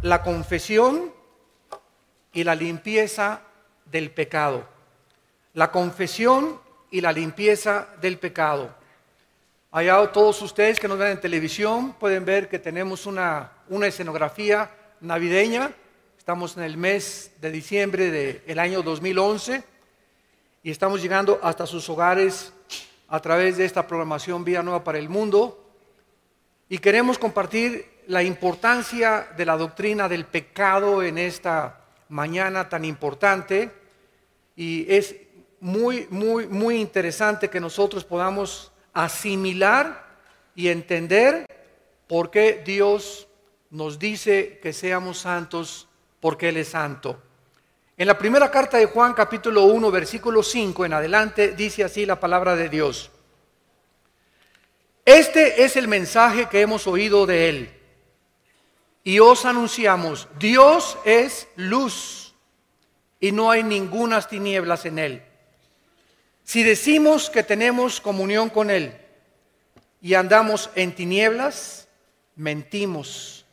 la confesión y la limpieza del pecado. La confesión y la limpieza del pecado. Allá todos ustedes que nos ven en televisión pueden ver que tenemos una escenografía navideña. Estamos en el mes de diciembre del año 2011 y estamos llegando hasta sus hogares a través de esta programación Vida Nueva para el Mundo. Y queremos compartir la importancia de la doctrina del pecado en esta mañana tan importante. Y es muy interesante que nosotros podamos asimilar y entender por qué Dios nos dice que seamos santos, porque Él es santo. En la primera carta de Juan, capítulo 1, versículo 5 en adelante, dice así la palabra de Dios. Este es el mensaje que hemos oído de Él y os anunciamos: Dios es luz y no hay ningunas tinieblas en Él. Si decimos que tenemos comunión con Él y andamos en tinieblas, mentimos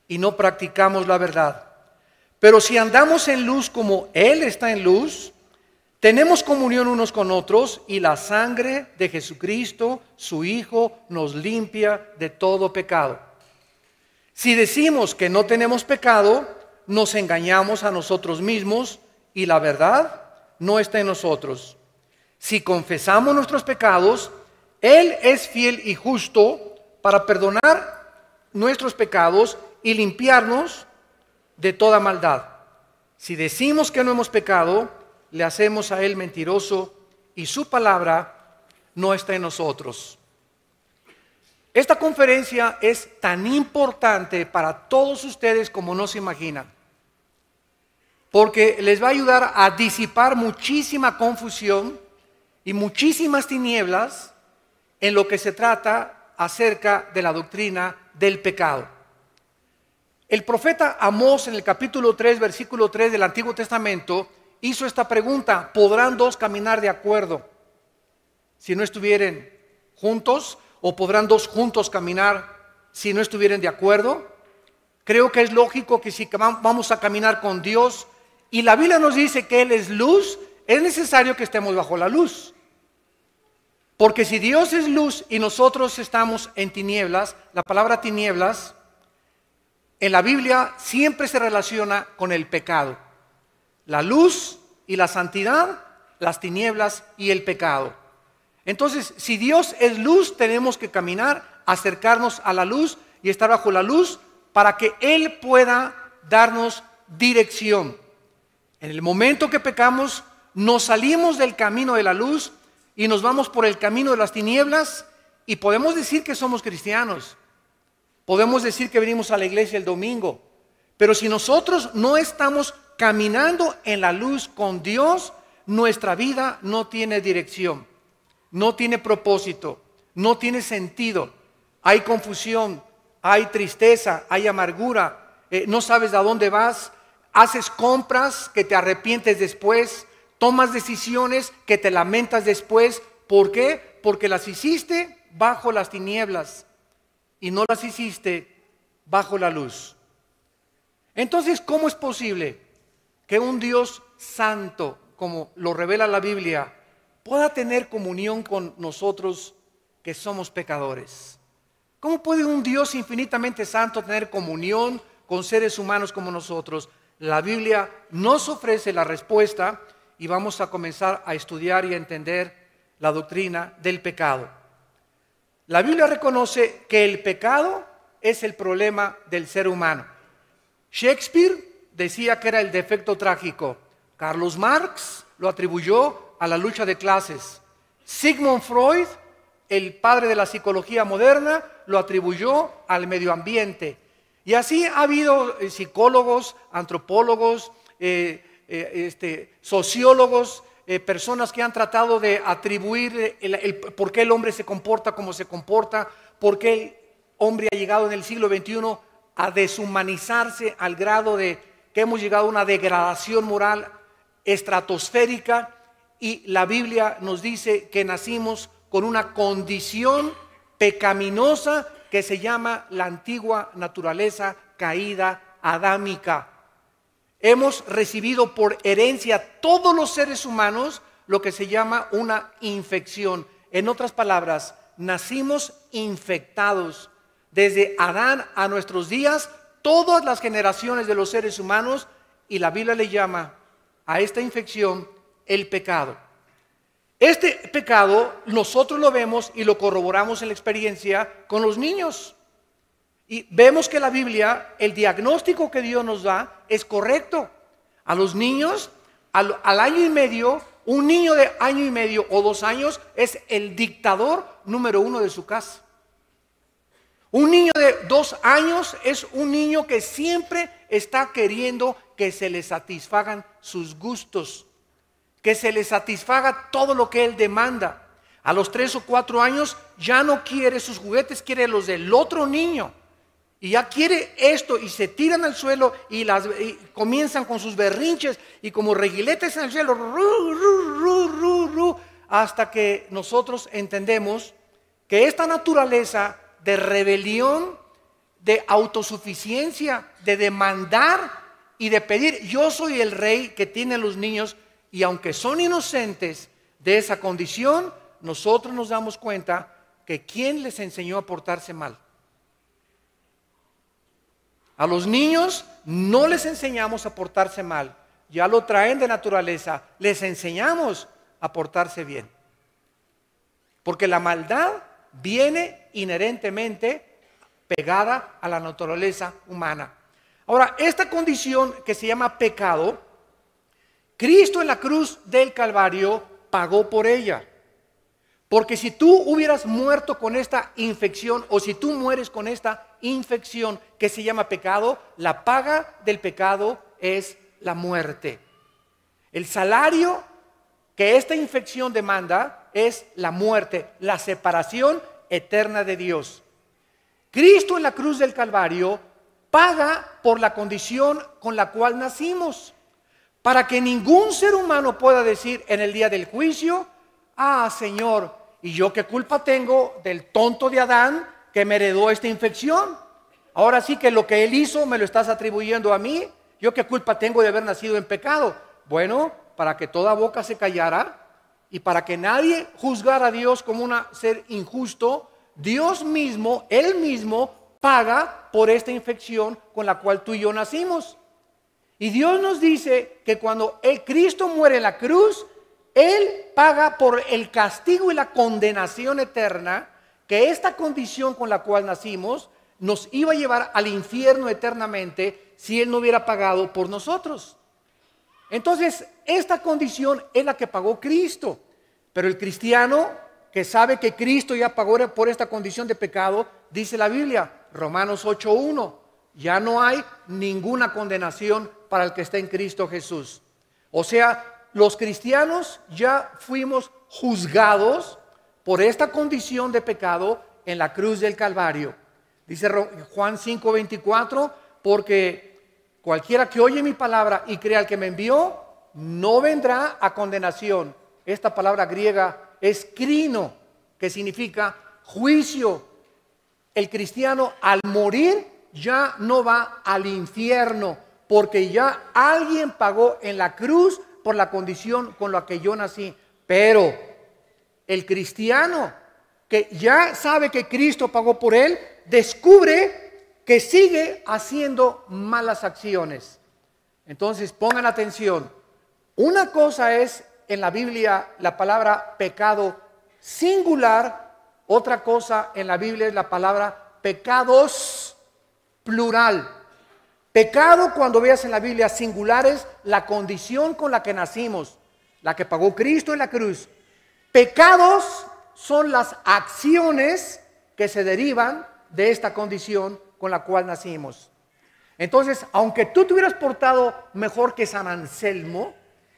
y no practicamos la verdad. Pero si andamos en luz como Él está en luz, tenemos comunión unos con otros y la sangre de Jesucristo, su Hijo, nos limpia de todo pecado. Si decimos que no tenemos pecado, nos engañamos a nosotros mismos y la verdad no está en nosotros. Si confesamos nuestros pecados, Él es fiel y justo para perdonar nuestros pecados y limpiarnos de toda maldad. Si decimos que no hemos pecado, le hacemos a Él mentiroso y su palabra no está en nosotros. Esta conferencia es tan importante para todos ustedes como no se imaginan, porque les va a ayudar a disipar muchísima confusión y muchísimas tinieblas en lo que se trata acerca de la doctrina del pecado. El profeta Amós en el capítulo 3, versículo 3 del Antiguo Testamento hizo esta pregunta: ¿podrán dos caminar de acuerdo si no estuvieran juntos? ¿O podrán dos juntos caminar si no estuvieran de acuerdo? Creo que es lógico que si vamos a caminar con Dios y la Biblia nos dice que Él es luz, es necesario que estemos bajo la luz. Porque si Dios es luz y nosotros estamos en tinieblas, la palabra tinieblas en la Biblia siempre se relaciona con el pecado. La luz y la santidad, las tinieblas y el pecado. Entonces, si Dios es luz, tenemos que caminar, acercarnos a la luz y estar bajo la luz para que Él pueda darnos dirección. En el momento que pecamos, nos salimos del camino de la luz y nos vamos por el camino de las tinieblas y podemos decir que somos cristianos. Podemos decir que venimos a la iglesia el domingo. Pero si nosotros no estamos caminando en la luz con Dios, nuestra vida no tiene dirección, no tiene propósito, no tiene sentido. Hay confusión, hay tristeza, hay amargura, no sabes a dónde vas, haces compras que te arrepientes después, tomas decisiones que te lamentas después. ¿Por qué? Porque las hiciste bajo las tinieblas y no las hiciste bajo la luz. Entonces, ¿cómo es posible que un Dios santo, como lo revela la Biblia, pueda tener comunión con nosotros que somos pecadores? ¿Cómo puede un Dios infinitamente santo tener comunión con seres humanos como nosotros? La Biblia nos ofrece la respuesta y vamos a comenzar a estudiar y a entender la doctrina del pecado. La Biblia reconoce que el pecado es el problema del ser humano. Shakespeare decía que era el defecto trágico. Carlos Marx lo atribuyó a la lucha de clases. Sigmund Freud, el padre de la psicología moderna, lo atribuyó al medio ambiente. Y así ha habido psicólogos, antropólogos, sociólogos, personas que han tratado de atribuir por qué el hombre se comporta como se comporta, por qué el hombre ha llegado en el siglo XXI a deshumanizarse al grado de que hemos llegado a una degradación moral estratosférica. Y la Biblia nos dice que nacimos con una condición pecaminosa que se llama la antigua naturaleza caída adámica. Hemos recibido por herencia todos los seres humanos lo que se llama una infección. En otras palabras, nacimos infectados. Desde Adán a nuestros días, todas las generaciones de los seres humanos, y la Biblia le llama a esta infección el pecado. Este pecado nosotros lo vemos y lo corroboramos en la experiencia con los niños. Y vemos que la Biblia, el diagnóstico que Dios nos da es correcto. A los niños, al año y medio, un niño de año y medio o 2 años es el dictador número 1 de su casa. Un niño de 2 años es un niño que siempre está queriendo que se le satisfagan sus gustos, que se le satisfaga todo lo que él demanda. A los 3 o 4 años ya no quiere sus juguetes, quiere los del otro niño. Y ya quiere esto y se tiran al suelo y comienzan con sus berrinches y como reguiletes en el suelo, hasta que nosotros entendemos que esta naturaleza de rebelión, de autosuficiencia, de demandar y de pedir, yo soy el rey que tienen los niños, y aunque son inocentes de esa condición, nosotros nos damos cuenta que ¿quién les enseñó a portarse mal? A los niños no les enseñamos a portarse mal, ya lo traen de naturaleza, les enseñamos a portarse bien. Porque la maldad viene inherentemente pegada a la naturaleza humana. Ahora, esta condición que se llama pecado, Cristo en la cruz del Calvario pagó por ella. Porque si tú hubieras muerto con esta infección, o si tú mueres con esta infección que se llama pecado, la paga del pecado es la muerte. El salario que esta infección demanda es la muerte, la separación eterna de Dios. Cristo en la cruz del Calvario paga por la condición con la cual nacimos, para que ningún ser humano pueda decir en el día del juicio, ah, Señor, ¿y yo qué culpa tengo del tonto de Adán que me heredó esta infección? Ahora sí que lo que él hizo me lo estás atribuyendo a mí. ¿Yo qué culpa tengo de haber nacido en pecado? Bueno, para que toda boca se callara y para que nadie juzgara a Dios como un ser injusto, Dios mismo, Él mismo, paga por esta infección con la cual tú y yo nacimos. Y Dios nos dice que cuando Cristo muere en la cruz, Él paga por el castigo y la condenación eterna, que esta condición con la cual nacimos nos iba a llevar al infierno eternamente si Él no hubiera pagado por nosotros. Entonces, esta condición es la que pagó Cristo. Pero el cristiano que sabe que Cristo ya pagó por esta condición de pecado, dice la Biblia, Romanos 8:1, ya no hay ninguna condenación para el que está en Cristo Jesús. O sea, los cristianos ya fuimos juzgados por esta condición de pecado en la cruz del Calvario. Dice Juan 5:24, porque cualquiera que oye mi palabra y crea al que me envió, no vendrá a condenación. Esta palabra griega es krino, que significa juicio. El cristiano al morir ya no va al infierno, porque ya alguien pagó en la cruz por la condición con la que yo nací. Pero el cristiano que ya sabe que Cristo pagó por él, descubre que sigue haciendo malas acciones. Entonces pongan atención. Una cosa es en la Biblia la palabra pecado singular, otra cosa en la Biblia es la palabra pecados plural. Pecado, cuando veas en la Biblia singular, es la condición con la que nacimos, la que pagó Cristo en la cruz. Pecados son las acciones que se derivan de esta condición con la cual nacimos. Entonces, aunque tú te hubieras portado mejor que San Anselmo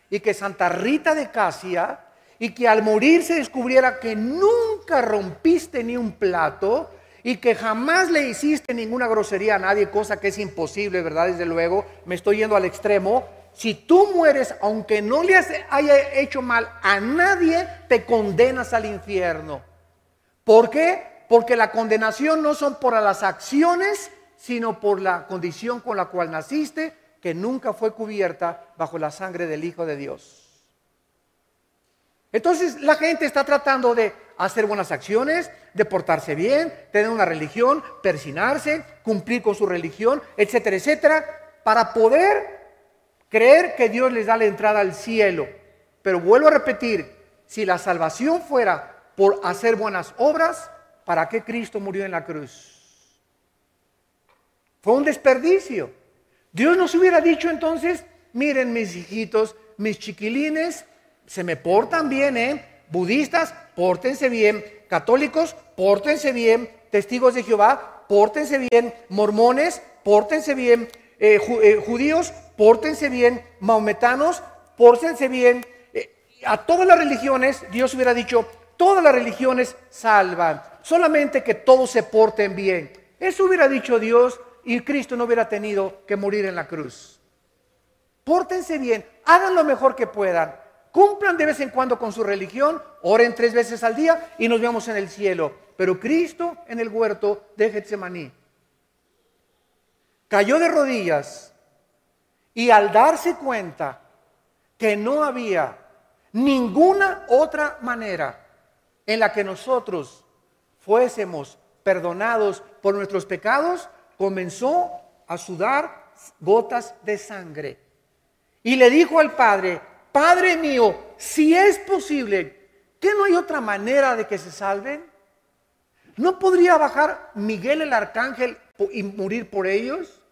y que Santa Rita de Casia, y que al morir se descubriera que nunca rompiste ni un plato y que jamás le hiciste ninguna grosería a nadie, cosa que es imposible, ¿verdad? Desde luego, me estoy yendo al extremo. Si tú mueres, aunque no le haya hecho mal a nadie, te condenas al infierno. ¿Por qué? Porque la condenación no son por las acciones, sino por la condición con la cual naciste, que nunca fue cubierta bajo la sangre del Hijo de Dios. Entonces la gente está tratando de hacer buenas acciones, de portarse bien, tener una religión, persinarse, cumplir con su religión, etcétera, etcétera, para poder creer que Dios les da la entrada al cielo. Pero vuelvo a repetir, si la salvación fuera por hacer buenas obras, ¿para qué Cristo murió en la cruz? Fue un desperdicio. Dios nos hubiera dicho entonces, miren mis hijitos, mis chiquilines, se me portan bien, budistas, pórtense bien, católicos, pórtense bien, testigos de Jehová, pórtense bien, mormones, pórtense bien, judíos, pórtense bien, maometanos, pórtense bien. A todas las religiones, Dios hubiera dicho, todas las religiones salvan, solamente que todos se porten bien. Eso hubiera dicho Dios y Cristo no hubiera tenido que morir en la cruz. Pórtense bien, hagan lo mejor que puedan. Cumplan de vez en cuando con su religión, oren 3 veces al día y nos vemos en el cielo. Pero Cristo en el huerto de Getsemaní cayó de rodillas y al darse cuenta que no había ninguna otra manera en la que nosotros fuésemos perdonados por nuestros pecados, comenzó a sudar gotas de sangre. Y le dijo al Padre, Padre mío, si es posible, ¿qué no hay otra manera de que se salven? ¿No podría bajar Miguel el arcángel y morir por ellos?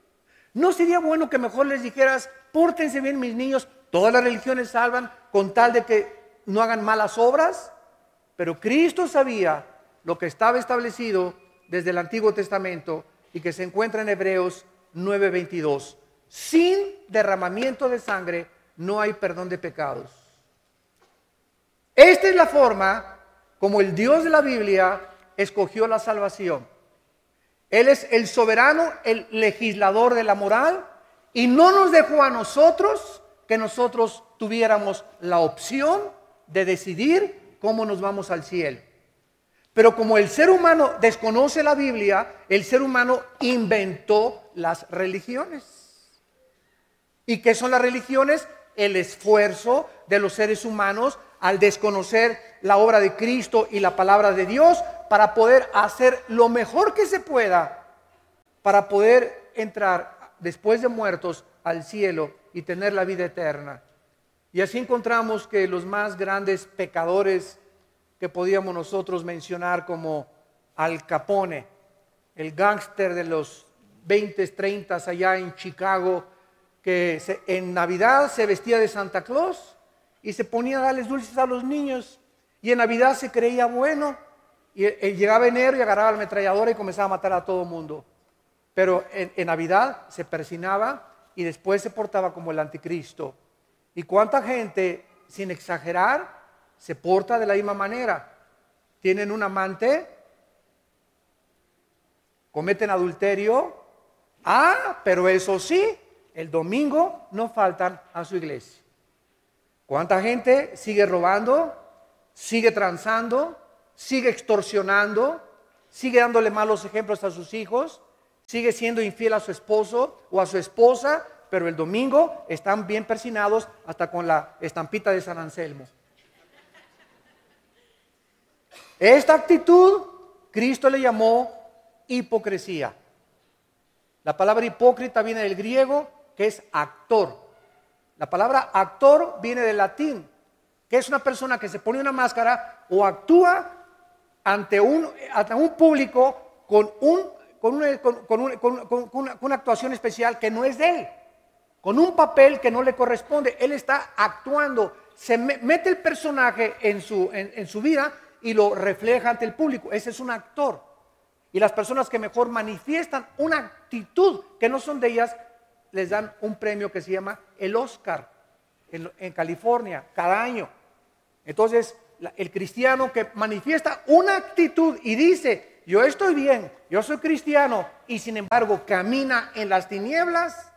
¿No sería bueno que mejor les dijeras, pórtense bien mis niños, todas las religiones salvan con tal de que no hagan malas obras? Pero Cristo sabía lo que estaba establecido desde el Antiguo Testamento y que se encuentra en Hebreos 9:22. Sin derramamiento de sangre no hay perdón de pecados. Esta es la forma como el Dios de la Biblia escogió la salvación. Él es el soberano, el legislador de la moral, y no nos dejó a nosotros que nosotros tuviéramos la opción de decidir cómo nos vamos al cielo. Pero como el ser humano desconoce la Biblia, el ser humano inventó las religiones. ¿Y qué son las religiones? El esfuerzo de los seres humanos al desconocer la obra de Cristo y la palabra de Dios para poder hacer lo mejor que se pueda para poder entrar después de muertos al cielo y tener la vida eterna. Y así encontramos que los más grandes pecadores que podíamos nosotros mencionar, como Al Capone, el gángster de los 20s, 30s allá en Chicago, que en Navidad se vestía de Santa Claus y se ponía a darles dulces a los niños, y en Navidad se creía bueno, y llegaba enero y agarraba la ametralladora y comenzaba a matar a todo mundo. Pero en Navidad se persinaba y después se portaba como el anticristo. ¿Y cuánta gente, sin exagerar, se porta de la misma manera? Tienen un amante, cometen adulterio, pero eso sí, el domingo no faltan a su iglesia. ¿Cuánta gente sigue robando, sigue transando, sigue extorsionando, sigue dándole malos ejemplos a sus hijos, sigue siendo infiel a su esposo o a su esposa, pero el domingo están bien persinados hasta con la estampita de San Anselmo? Esta actitud Cristo le llamó hipocresía. La palabra hipócrita viene del griego, que es actor. La palabra actor viene del latín, que es una persona que se pone una máscara o actúa ante un público con una actuación especial que no es de él, con un papel que no le corresponde. Él está actuando, se mete el personaje en su vida y lo refleja ante el público. Ese es un actor. Y las personas que mejor manifiestan una actitud que no son de ellas, les dan un premio que se llama el Oscar en California cada año. Entonces, el cristiano que manifiesta una actitud y dice, yo estoy bien, yo soy cristiano, y sin embargo camina en las tinieblas,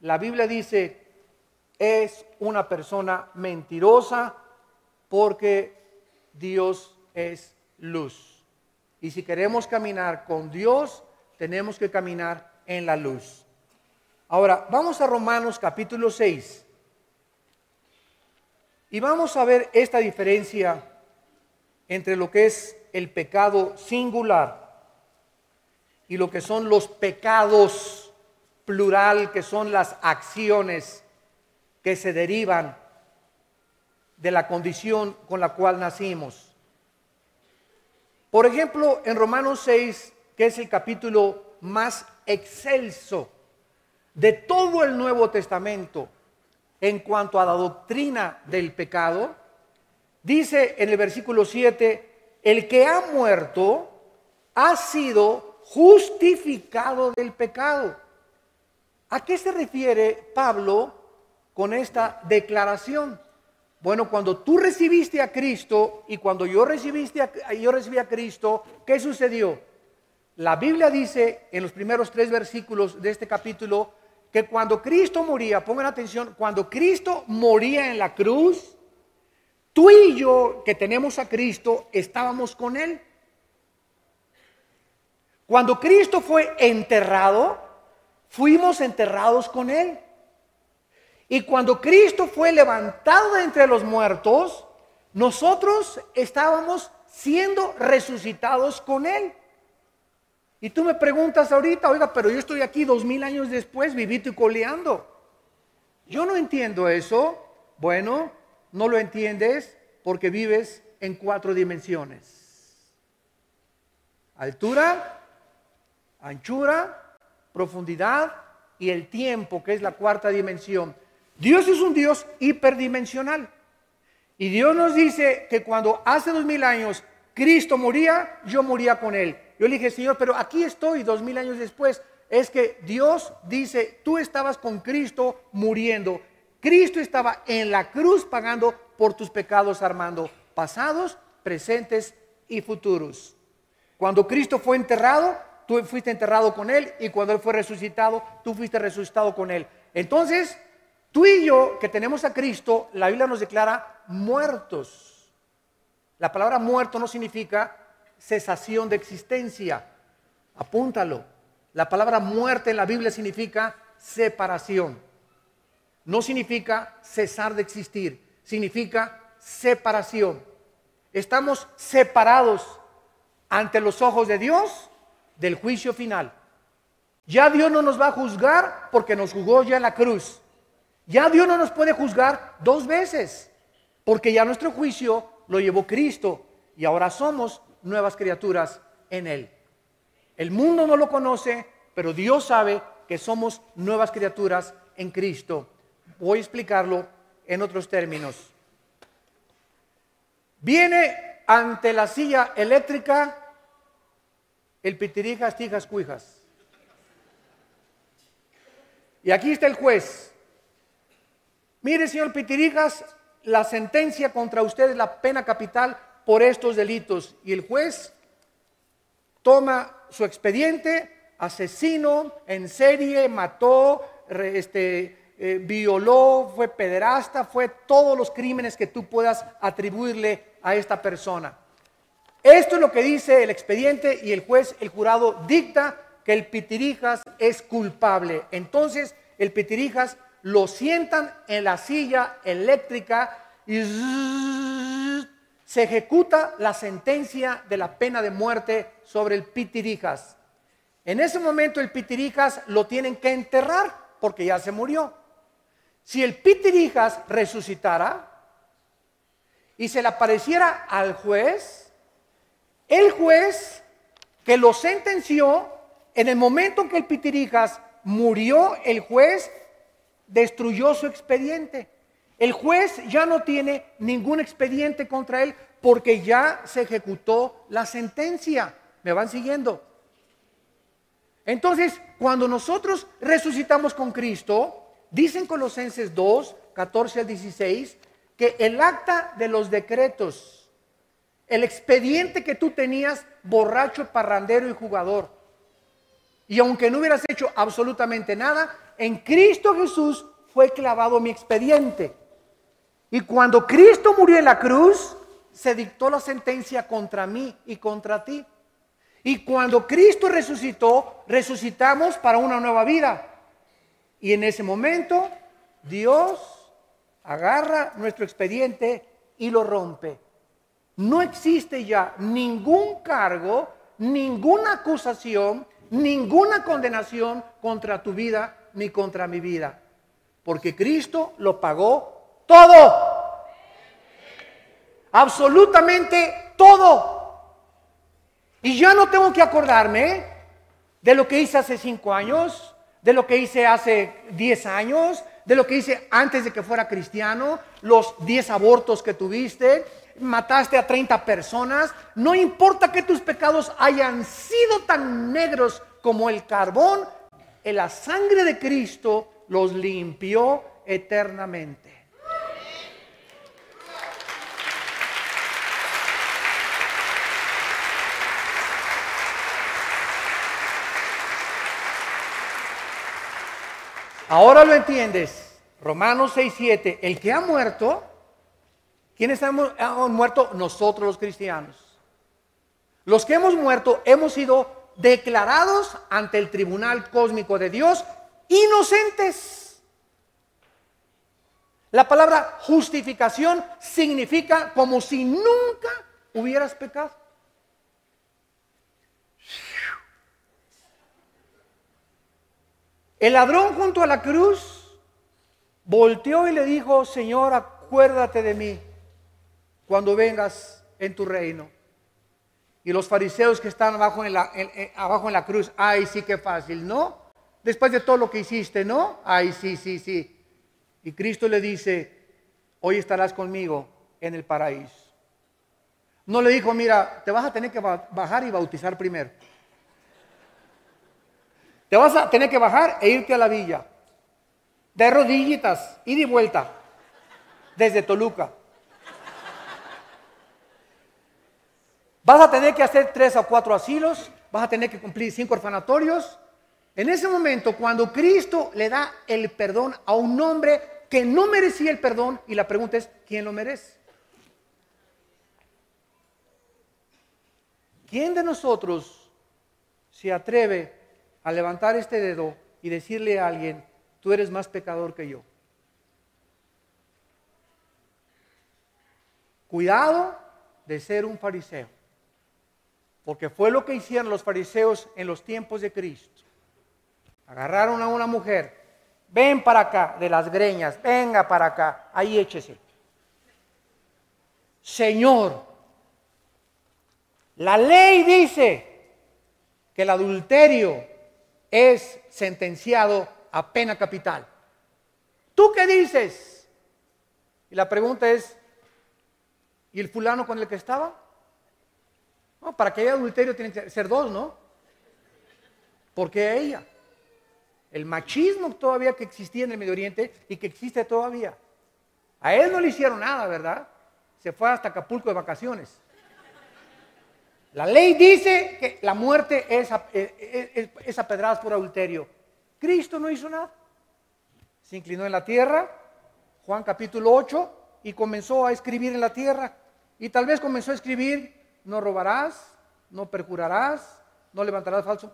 la Biblia dice, es una persona mentirosa, porque Dios es luz. Y si queremos caminar con Dios, tenemos que caminar en la luz. Ahora, vamos a Romanos capítulo 6. Y vamos a ver esta diferencia entre lo que es el pecado singular y lo que son los pecados plural, que son las acciones que se derivan de la condición con la cual nacimos. Por ejemplo, en Romanos 6, que es el capítulo más excelso de todo el Nuevo Testamento en cuanto a la doctrina del pecado, dice en el versículo 7, el que ha muerto ha sido justificado del pecado. ¿A qué se refiere Pablo con esta declaración? Bueno, cuando tú recibiste a Cristo y cuando yo recibí a Cristo, ¿qué sucedió? La Biblia dice en los primeros 3 versículos de este capítulo que cuando Cristo moría, pongan atención, cuando Cristo moría en la cruz, tú y yo que tenemos a Cristo estábamos con Él. Cuando Cristo fue enterrado, fuimos enterrados con Él. Y cuando Cristo fue levantado de entre los muertos, nosotros estábamos siendo resucitados con Él. Y tú me preguntas ahorita, oiga, pero yo estoy aquí 2000 años después, vivito y coleando. Yo no entiendo eso. Bueno, no lo entiendes porque vives en 4 dimensiones. Altura, anchura, profundidad y el tiempo, que es la 4ª dimensión. Dios es un Dios hiperdimensional. Y Dios nos dice que cuando hace 2000 años Cristo moría, yo moría con Él. Yo le dije, Señor, pero aquí estoy 2000 años después. Es que Dios dice, tú estabas con Cristo muriendo. Cristo estaba en la cruz pagando por tus pecados, Armando, pasados, presentes y futuros. Cuando Cristo fue enterrado, tú fuiste enterrado con Él, y cuando Él fue resucitado, tú fuiste resucitado con Él. Entonces, tú y yo que tenemos a Cristo, la Biblia nos declara muertos. La palabra muerto no significa cesación de existencia. Apúntalo. La palabra muerte en la Biblia significa separación. No significa cesar de existir, significa separación. Estamos separados ante los ojos de Dios del juicio final. Ya Dios no nos va a juzgar porque nos juzgó ya en la cruz. Ya Dios no nos puede juzgar 2 veces porque ya nuestro juicio lo llevó Cristo y ahora somos nuevas criaturas en Él. El mundo no lo conoce, pero Dios sabe que somos nuevas criaturas en Cristo. Voy a explicarlo en otros términos. Viene ante la silla eléctrica el pitirijas, tijas, cuijas. Y aquí está el juez. Mire, señor Pitirijas, la sentencia contra usted es la pena capital por estos delitos. Y el juez toma su expediente: asesino en serie, mató, violó, fue pederasta, fue todos los crímenes que tú puedas atribuirle a esta persona. Esto es lo que dice el expediente y el juez, el jurado, dicta que el Pitirijas es culpable. Entonces el Pitirijas lo sientan en la silla eléctrica y se ejecuta la sentencia de la pena de muerte sobre el Pitirijas. En ese momento el Pitirijas lo tienen que enterrar porque ya se murió. Si el Pitirijas resucitara y se le apareciera al juez, el juez que lo sentenció, en el momento en que el Pitirijas murió, el juez destruyó su expediente. El juez ya no tiene ningún expediente contra él porque ya se ejecutó la sentencia. ¿Me van siguiendo? Entonces, cuando nosotros resucitamos con Cristo, dicen Colosenses 2, 14 al 16, que el acta de los decretos, el expediente que tú tenías, borracho, parrandero y jugador, y aunque no hubieras hecho absolutamente nada, en Cristo Jesús fue clavado mi expediente. Y cuando Cristo murió en la cruz, se dictó la sentencia contra mí y contra ti. Y cuando Cristo resucitó, resucitamos para una nueva vida. Y en ese momento, Dios agarra nuestro expediente y lo rompe. No existe ya ningún cargo, ninguna acusación, ninguna condenación contra tu vida ni contra mi vida. Porque Cristo lo pagó todo. Absolutamente todo. Y ya no tengo que acordarme de lo que hice hace 5 años, de lo que hice hace 10 años, de lo que hice antes de que fuera cristiano, los 10 abortos que tuviste, mataste a 30 personas. No importa que tus pecados hayan sido tan negros como el carbón, la sangre de Cristo los limpió eternamente. Ahora lo entiendes. Romanos 6:7. El que ha muerto, ¿quiénes hemos muerto? Nosotros los cristianos. Los que hemos muerto hemos sido declarados ante el tribunal cósmico de Dios inocentes. La palabra justificación significa como si nunca hubieras pecado. El ladrón junto a la cruz volteó y le dijo: Señor, acuérdate de mí cuando vengas en tu reino. Y los fariseos que están abajo en la cruz: ay, sí, qué fácil, ¿no? Después de todo lo que hiciste, ¿no? Ay, sí, sí, sí. Y Cristo le dice: hoy estarás conmigo en el paraíso. No le dijo: mira, te vas a tener que bajar y bautizar primero. Te vas a tener que bajar e irte a la villa, de rodillitas, ida y vuelta, desde Toluca. Vas a tener que hacer 3 o 4 asilos, vas a tener que cumplir 5 orfanatorios. En ese momento, cuando Cristo le da el perdón a un hombre que no merecía el perdón, y la pregunta es: ¿quién lo merece? ¿Quién de nosotros se atreve a levantar este dedo y decirle a alguien: tú eres más pecador que yo? Cuidado de ser un fariseo, porque fue lo que hicieron los fariseos en los tiempos de Cristo. Agarraron a una mujer: ven para acá, de las greñas, venga para acá, ahí échese. Señor, la ley dice que el adulterio es sentenciado a pena capital. ¿Tú qué dices? Y la pregunta es: ¿y el fulano con el que estaba? No, para que haya adulterio tienen que ser 2, ¿no? ¿Por qué ella? El machismo todavía que existía en el Medio Oriente y que existe todavía. A él no le hicieron nada, ¿verdad? Se fue hasta Acapulco de vacaciones. La ley dice que la muerte es a pedradas por adulterio. Cristo no hizo nada. Se inclinó en la tierra, Juan capítulo 8, y comenzó a escribir en la tierra. Y tal vez comenzó a escribir: no robarás, no perjurarás, no levantarás falso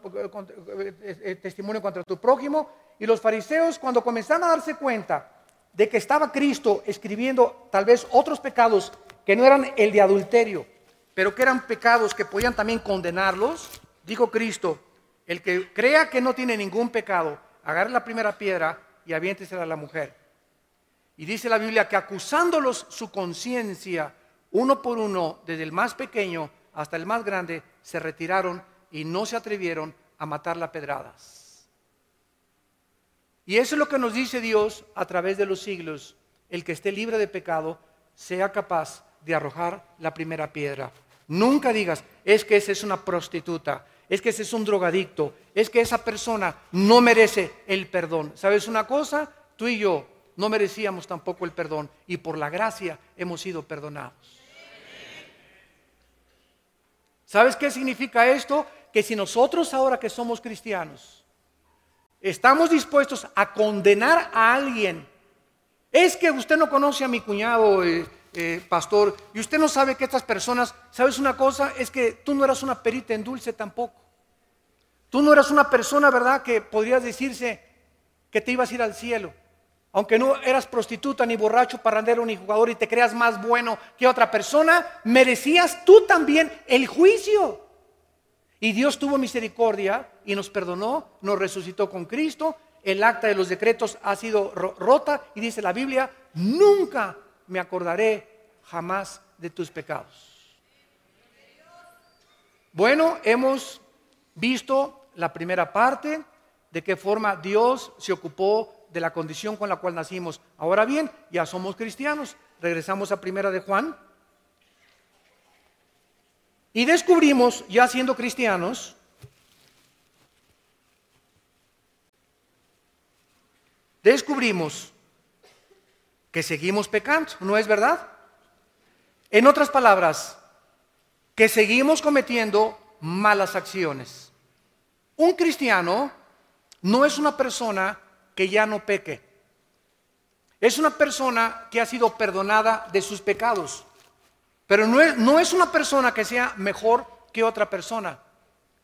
testimonio contra tu prójimo. Y los fariseos, cuando comenzaron a darse cuenta de que estaba Cristo escribiendo tal vez otros pecados que no eran el de adulterio, pero que eran pecados que podían también condenarlos, dijo Cristo: el que crea que no tiene ningún pecado, agarre la primera piedra y aviéntesela a la mujer. Y dice la Biblia que acusándolos su conciencia, uno por uno, desde el más pequeño hasta el más grande, se retiraron y no se atrevieron a matarla a pedradas. Y eso es lo que nos dice Dios a través de los siglos: el que esté libre de pecado sea capaz de arrojar la primera piedra. Nunca digas: es que esa es una prostituta, es que ese es un drogadicto, es que esa persona no merece el perdón. ¿Sabes una cosa? Tú y yo no merecíamos tampoco el perdón, y por la gracia hemos sido perdonados. ¿Sabes qué significa esto? Que si nosotros, ahora que somos cristianos, estamos dispuestos a condenar a alguien: es que usted no conoce a mi cuñado, pastor, y usted no sabe que estas personas, ¿sabes una cosa? Es que tú no eras una perita en dulce tampoco. Tú no eras una persona, ¿verdad?, que podrías decirse que te ibas a ir al cielo. Aunque no eras prostituta, ni borracho, parrandero, ni jugador, y te creas más bueno que otra persona, merecías tú también el juicio. Y Dios tuvo misericordia y nos perdonó, nos resucitó con Cristo. El acta de los decretos ha sido rota y dice la Biblia, nunca me acordaré jamás de tus pecados. Bueno, hemos visto la primera parte, de qué forma Dios se ocupó de la condición con la cual nacimos. Ahora bien, ya somos cristianos. Regresamos a Primera de Juan. Y descubrimos, ya siendo cristianos, que seguimos pecando, ¿no es verdad? En otras palabras, que seguimos cometiendo malas acciones. Un cristiano no es una persona que ya no peque. Es una persona que ha sido perdonada de sus pecados. Pero no es una persona que sea mejor que otra persona.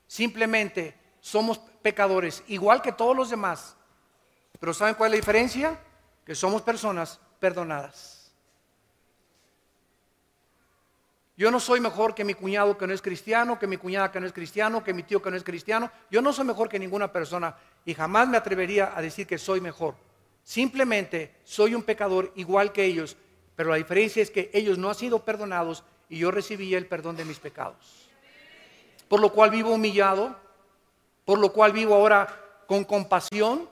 Simplemente somos pecadores, igual que todos los demás. Pero ¿saben cuál es la diferencia? Que somos personas perdonadas. Yo no soy mejor que mi cuñado que no es cristiano, que mi cuñada que no es cristiano, que mi tío que no es cristiano. Yo no soy mejor que ninguna persona y jamás me atrevería a decir que soy mejor. Simplemente soy un pecador igual que ellos, pero la diferencia es que ellos no han sido perdonados y yo recibí el perdón de mis pecados. Por lo cual vivo humillado, por lo cual vivo ahora con compasión,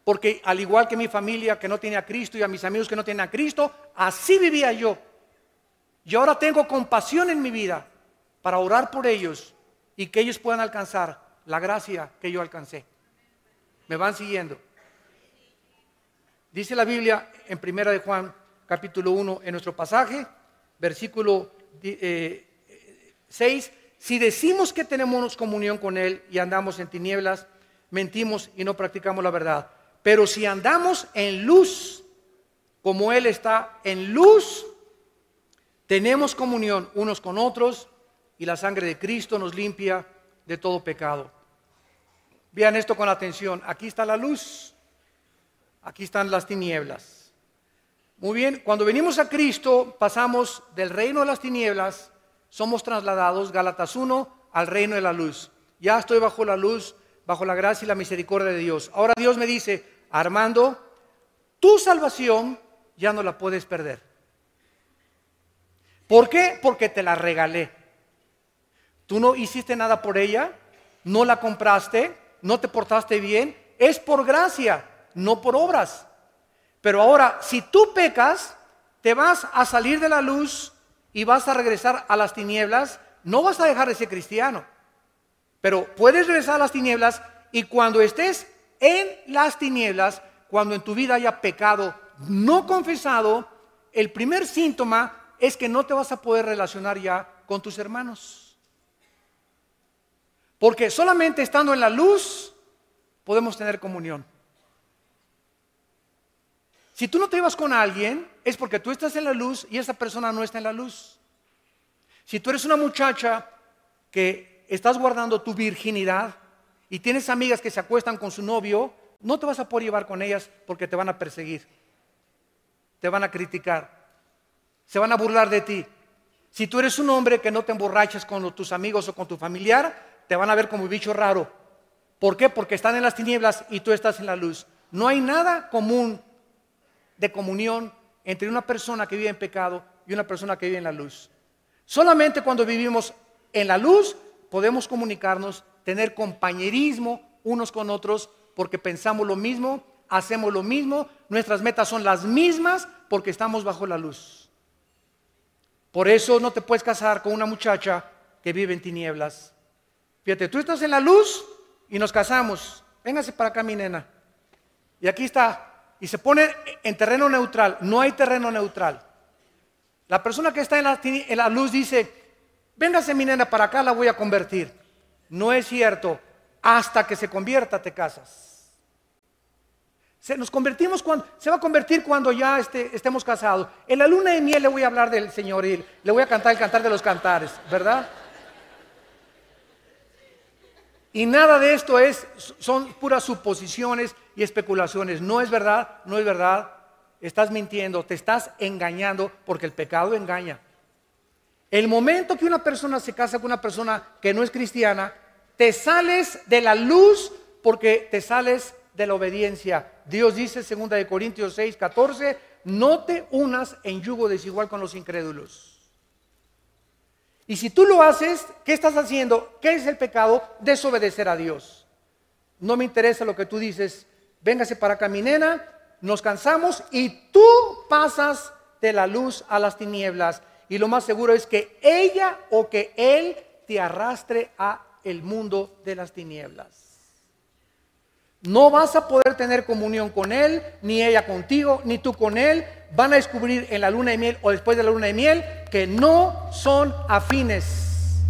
porque al igual que mi familia que no tiene a Cristo y a mis amigos que no tienen a Cristo, así vivía yo. Y ahora tengo compasión en mi vida para orar por ellos y que ellos puedan alcanzar la gracia que yo alcancé. ¿Me van siguiendo? Dice la Biblia en Primera de Juan, capítulo 1, en nuestro pasaje, versículo 6, si decimos que tenemos comunión con Él y andamos en tinieblas, mentimos y no practicamos la verdad. Pero si andamos en luz, como Él está en luz, tenemos comunión unos con otros y la sangre de Cristo nos limpia de todo pecado. Vean esto con atención. Aquí está la luz, aquí están las tinieblas. Muy bien, cuando venimos a Cristo pasamos del reino de las tinieblas, somos trasladados, Gálatas 1, al reino de la luz. Ya estoy bajo la luz, bajo la gracia y la misericordia de Dios. Ahora Dios me dice, Armando, tu salvación ya no la puedes perder. ¿Por qué? Porque te la regalé. Tú no hiciste nada por ella, no la compraste, no te portaste bien, es por gracia, no por obras. Pero ahora, si tú pecas, te vas a salir de la luz y vas a regresar a las tinieblas, no vas a dejar de ser cristiano, pero puedes regresar a las tinieblas y cuando estés en las tinieblas, cuando en tu vida haya pecado no confesado, el primer síntoma es que no te vas a poder relacionar ya con tus hermanos. Porque solamente estando en la luz podemos tener comunión. Si tú no te llevas con alguien, es porque tú estás en la luz y esa persona no está en la luz. Si tú eres una muchacha que estás guardando tu virginidad y tienes amigas que se acuestan con su novio, no te vas a poder llevar con ellas porque te van a perseguir, te van a criticar, se van a burlar de ti. Si tú eres un hombre que no te emborrachas con tus amigos o con tu familiar, te van a ver como bicho raro. ¿Por qué? Porque están en las tinieblas y tú estás en la luz. No hay nada común de comunión entre una persona que vive en pecado y una persona que vive en la luz. Solamente cuando vivimos en la luz podemos comunicarnos, tener compañerismo unos con otros, porque pensamos lo mismo, hacemos lo mismo, nuestras metas son las mismas porque estamos bajo la luz. Por eso no te puedes casar con una muchacha que vive en tinieblas. Fíjate, tú estás en la luz y nos casamos. Véngase para acá, mi nena. Y aquí está. Y se pone en terreno neutral. No hay terreno neutral. La persona que está en la luz dice, véngase, mi nena, para acá, la voy a convertir. No es cierto. Hasta que se convierta te casas. Se va a convertir cuando ya estemos casados. En la luna de miel le voy a hablar del Señor y le voy a cantar el cantar de los cantares, ¿verdad? Y nada de esto son puras suposiciones y especulaciones. No es verdad, no es verdad. Estás mintiendo, te estás engañando porque el pecado engaña. El momento que una persona se casa con una persona que no es cristiana, te sales de la luz porque te sales de la obediencia. Dios dice en 2 Corintios 6, 14, no te unas en yugo desigual con los incrédulos. Y si tú lo haces, ¿qué estás haciendo? ¿Qué es el pecado? Desobedecer a Dios. No me interesa lo que tú dices. Véngase para acá, mi nena. Nos cansamos y tú pasas de la luz a las tinieblas. Y lo más seguro es que ella o que él te arrastre a el mundo de las tinieblas. No vas a poder tener comunión con él, ni ella contigo, ni tú con él. Van a descubrir en la luna de miel o después de la luna de miel que no son afines.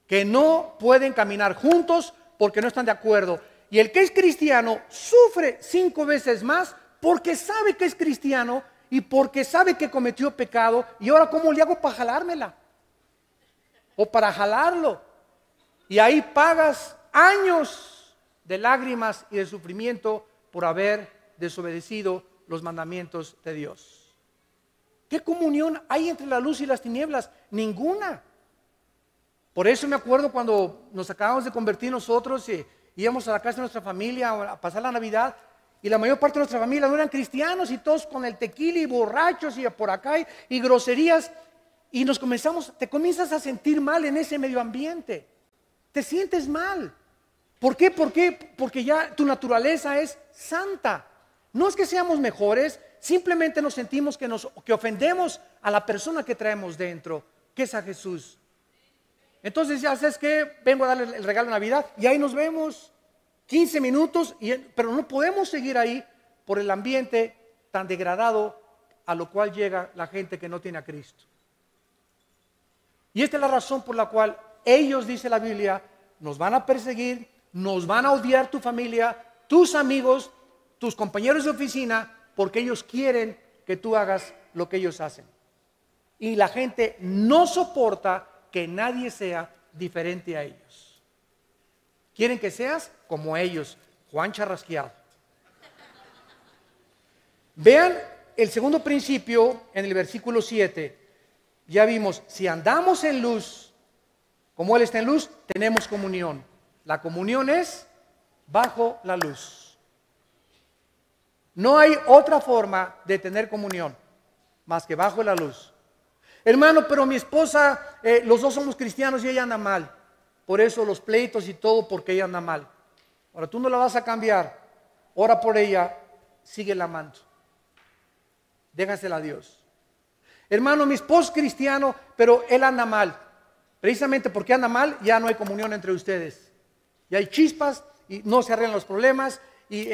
Que no pueden caminar juntos porque no están de acuerdo. Y el que es cristiano sufre 5 veces más porque sabe que es cristiano y porque sabe que cometió pecado. Y ahora, ¿cómo le hago para jalármela? O para jalarlo. Y ahí pagas años de lágrimas y de sufrimiento por haber desobedecido los mandamientos de Dios. ¿Qué comunión hay entre la luz y las tinieblas? Ninguna. Por eso me acuerdo cuando nos acabamos de convertir nosotros y íbamos a la casa de nuestra familia a pasar la Navidad, y la mayor parte de nuestra familia no eran cristianos y todos con el tequila y borrachos y por acá y groserías. Y te comienzas a sentir mal en ese medio ambiente. Te sientes mal. ¿Por qué? Porque ya tu naturaleza es santa. No es que seamos mejores, simplemente nos sentimos que ofendemos a la persona que traemos dentro, que es a Jesús. Entonces ya sabes que vengo a darle el regalo de Navidad y ahí nos vemos 15 minutos, pero no podemos seguir ahí por el ambiente tan degradado a lo cual llega la gente que no tiene a Cristo. Y esta es la razón por la cual ellos, dice la Biblia, nos van a perseguir, nos van a odiar tu familia, tus amigos, tus compañeros de oficina, porque ellos quieren que tú hagas lo que ellos hacen. Y la gente no soporta que nadie sea diferente a ellos. Quieren que seas como ellos, Juan Charrasqueado. Vean el segundo principio en el versículo 7. Ya vimos, si andamos en luz, como Él está en luz, tenemos comunión. La comunión es bajo la luz. No hay otra forma de tener comunión más que bajo la luz. Hermano, pero mi esposa, los dos somos cristianos y ella anda mal. Por eso los pleitos y todo, porque ella anda mal. Ahora tú no la vas a cambiar. Ora por ella, síguela amando. Déjasela a Dios. Hermano, mi esposo es cristiano, pero él anda mal. Precisamente porque anda mal, ya no hay comunión entre ustedes. Ya hay chispas y no se arreglan los problemas y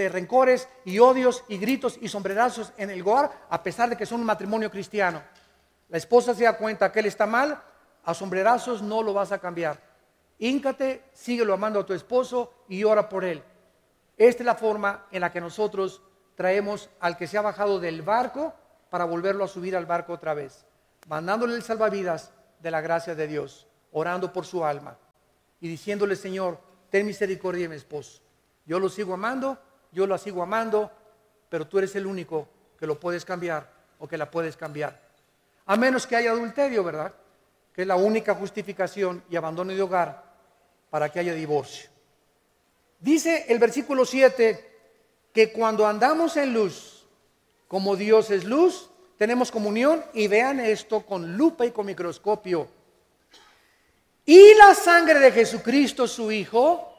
rencores y odios y gritos y sombrerazos en el hogar, a pesar de que son un matrimonio cristiano. La esposa se da cuenta que él está mal, a sombrerazos no lo vas a cambiar. Híncate, síguelo amando a tu esposo y ora por él. Esta es la forma en la que nosotros traemos al que se ha bajado del barco para volverlo a subir al barco otra vez, mandándole el salvavidas de la gracia de Dios, orando por su alma y diciéndole: Señor, ten misericordia de mi esposo. Yo lo sigo amando, yo la sigo amando, pero tú eres el único que lo puedes cambiar o que la puedes cambiar. A menos que haya adulterio, ¿verdad? Que es la única justificación y abandono de hogar para que haya divorcio. Dice el versículo 7 que cuando andamos en luz, como Dios es luz, tenemos comunión, y vean esto con lupa y con microscopio. Y la sangre de Jesucristo, su Hijo,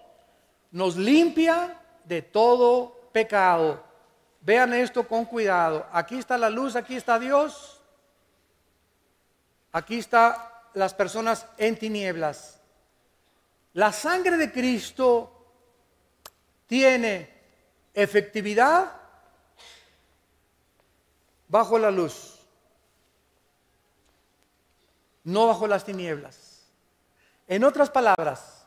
nos limpia de todo pecado. Vean esto con cuidado. Aquí está la luz, aquí está Dios. Aquí están las personas en tinieblas. La sangre de Cristo tiene efectividad bajo la luz, no bajo las tinieblas. En otras palabras,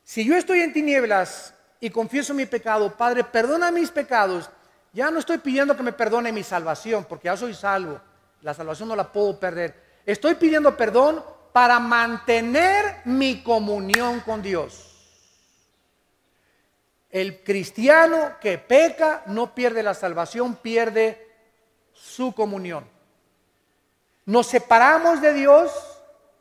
Si yo estoy en tinieblas y confieso mi pecado, Padre, perdona mis pecados, ya no estoy pidiendo que me perdone mi salvación, porque ya soy salvo. La salvación no la puedo perder. Estoy pidiendo perdón para mantener mi comunión con Dios. El cristiano que peca no pierde la salvación, pierde su comunión. Nos separamos de Dios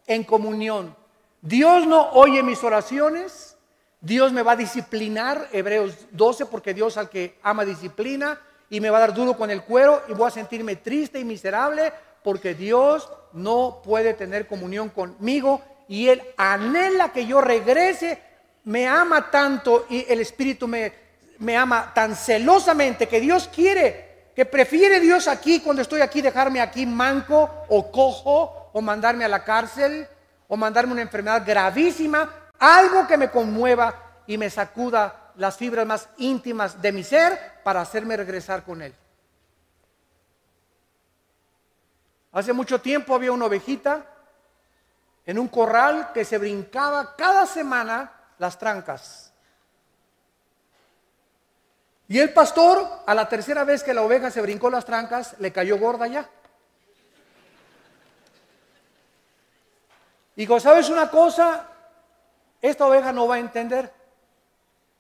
en comunión. Dios no oye mis oraciones. Dios me va a disciplinar, Hebreos 12, porque Dios al que ama disciplina, y me va a dar duro con el cuero y voy a sentirme triste y miserable porque Dios no puede tener comunión conmigo y Él anhela que yo regrese. Me ama tanto y el Espíritu me ama tan celosamente que Dios quiere, que prefiere Dios aquí, cuando estoy aquí, dejarme aquí manco o cojo o mandarme a la cárcel o mandarme una enfermedad gravísima, algo que me conmueva y me sacuda las fibras más íntimas de mi ser para hacerme regresar con Él. Hace mucho tiempo había una ovejita en un corral que se brincaba cada semana las trancas. Y el pastor, a la tercera vez que la oveja se brincó las trancas, le cayó gorda ya. Y digo, ¿sabes una cosa? Esta oveja no va a entender.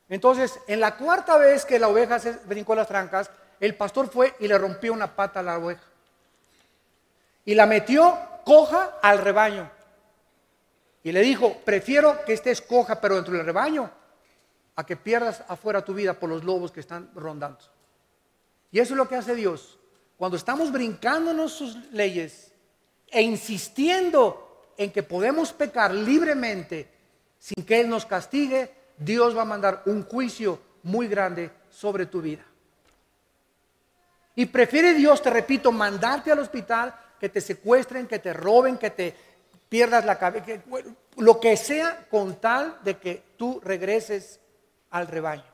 Entonces, en la cuarta vez que la oveja se brincó las trancas, el pastor fue y le rompió una pata a la oveja. Y la metió coja al rebaño. Y le dijo, prefiero que estés coja pero dentro del rebaño, a que pierdas afuera tu vida por los lobos que están rondando. Y eso es lo que hace Dios. Cuando estamos brincándonos sus leyes e insistiendo en que podemos pecar libremente sin que Él nos castigue, Dios va a mandar un juicio muy grande sobre tu vida. Y prefiere Dios, te repito, mandarte al hospital, que te secuestren, que te roben, que te pierdas la cabeza, lo que sea, con tal de que tú regreses al rebaño.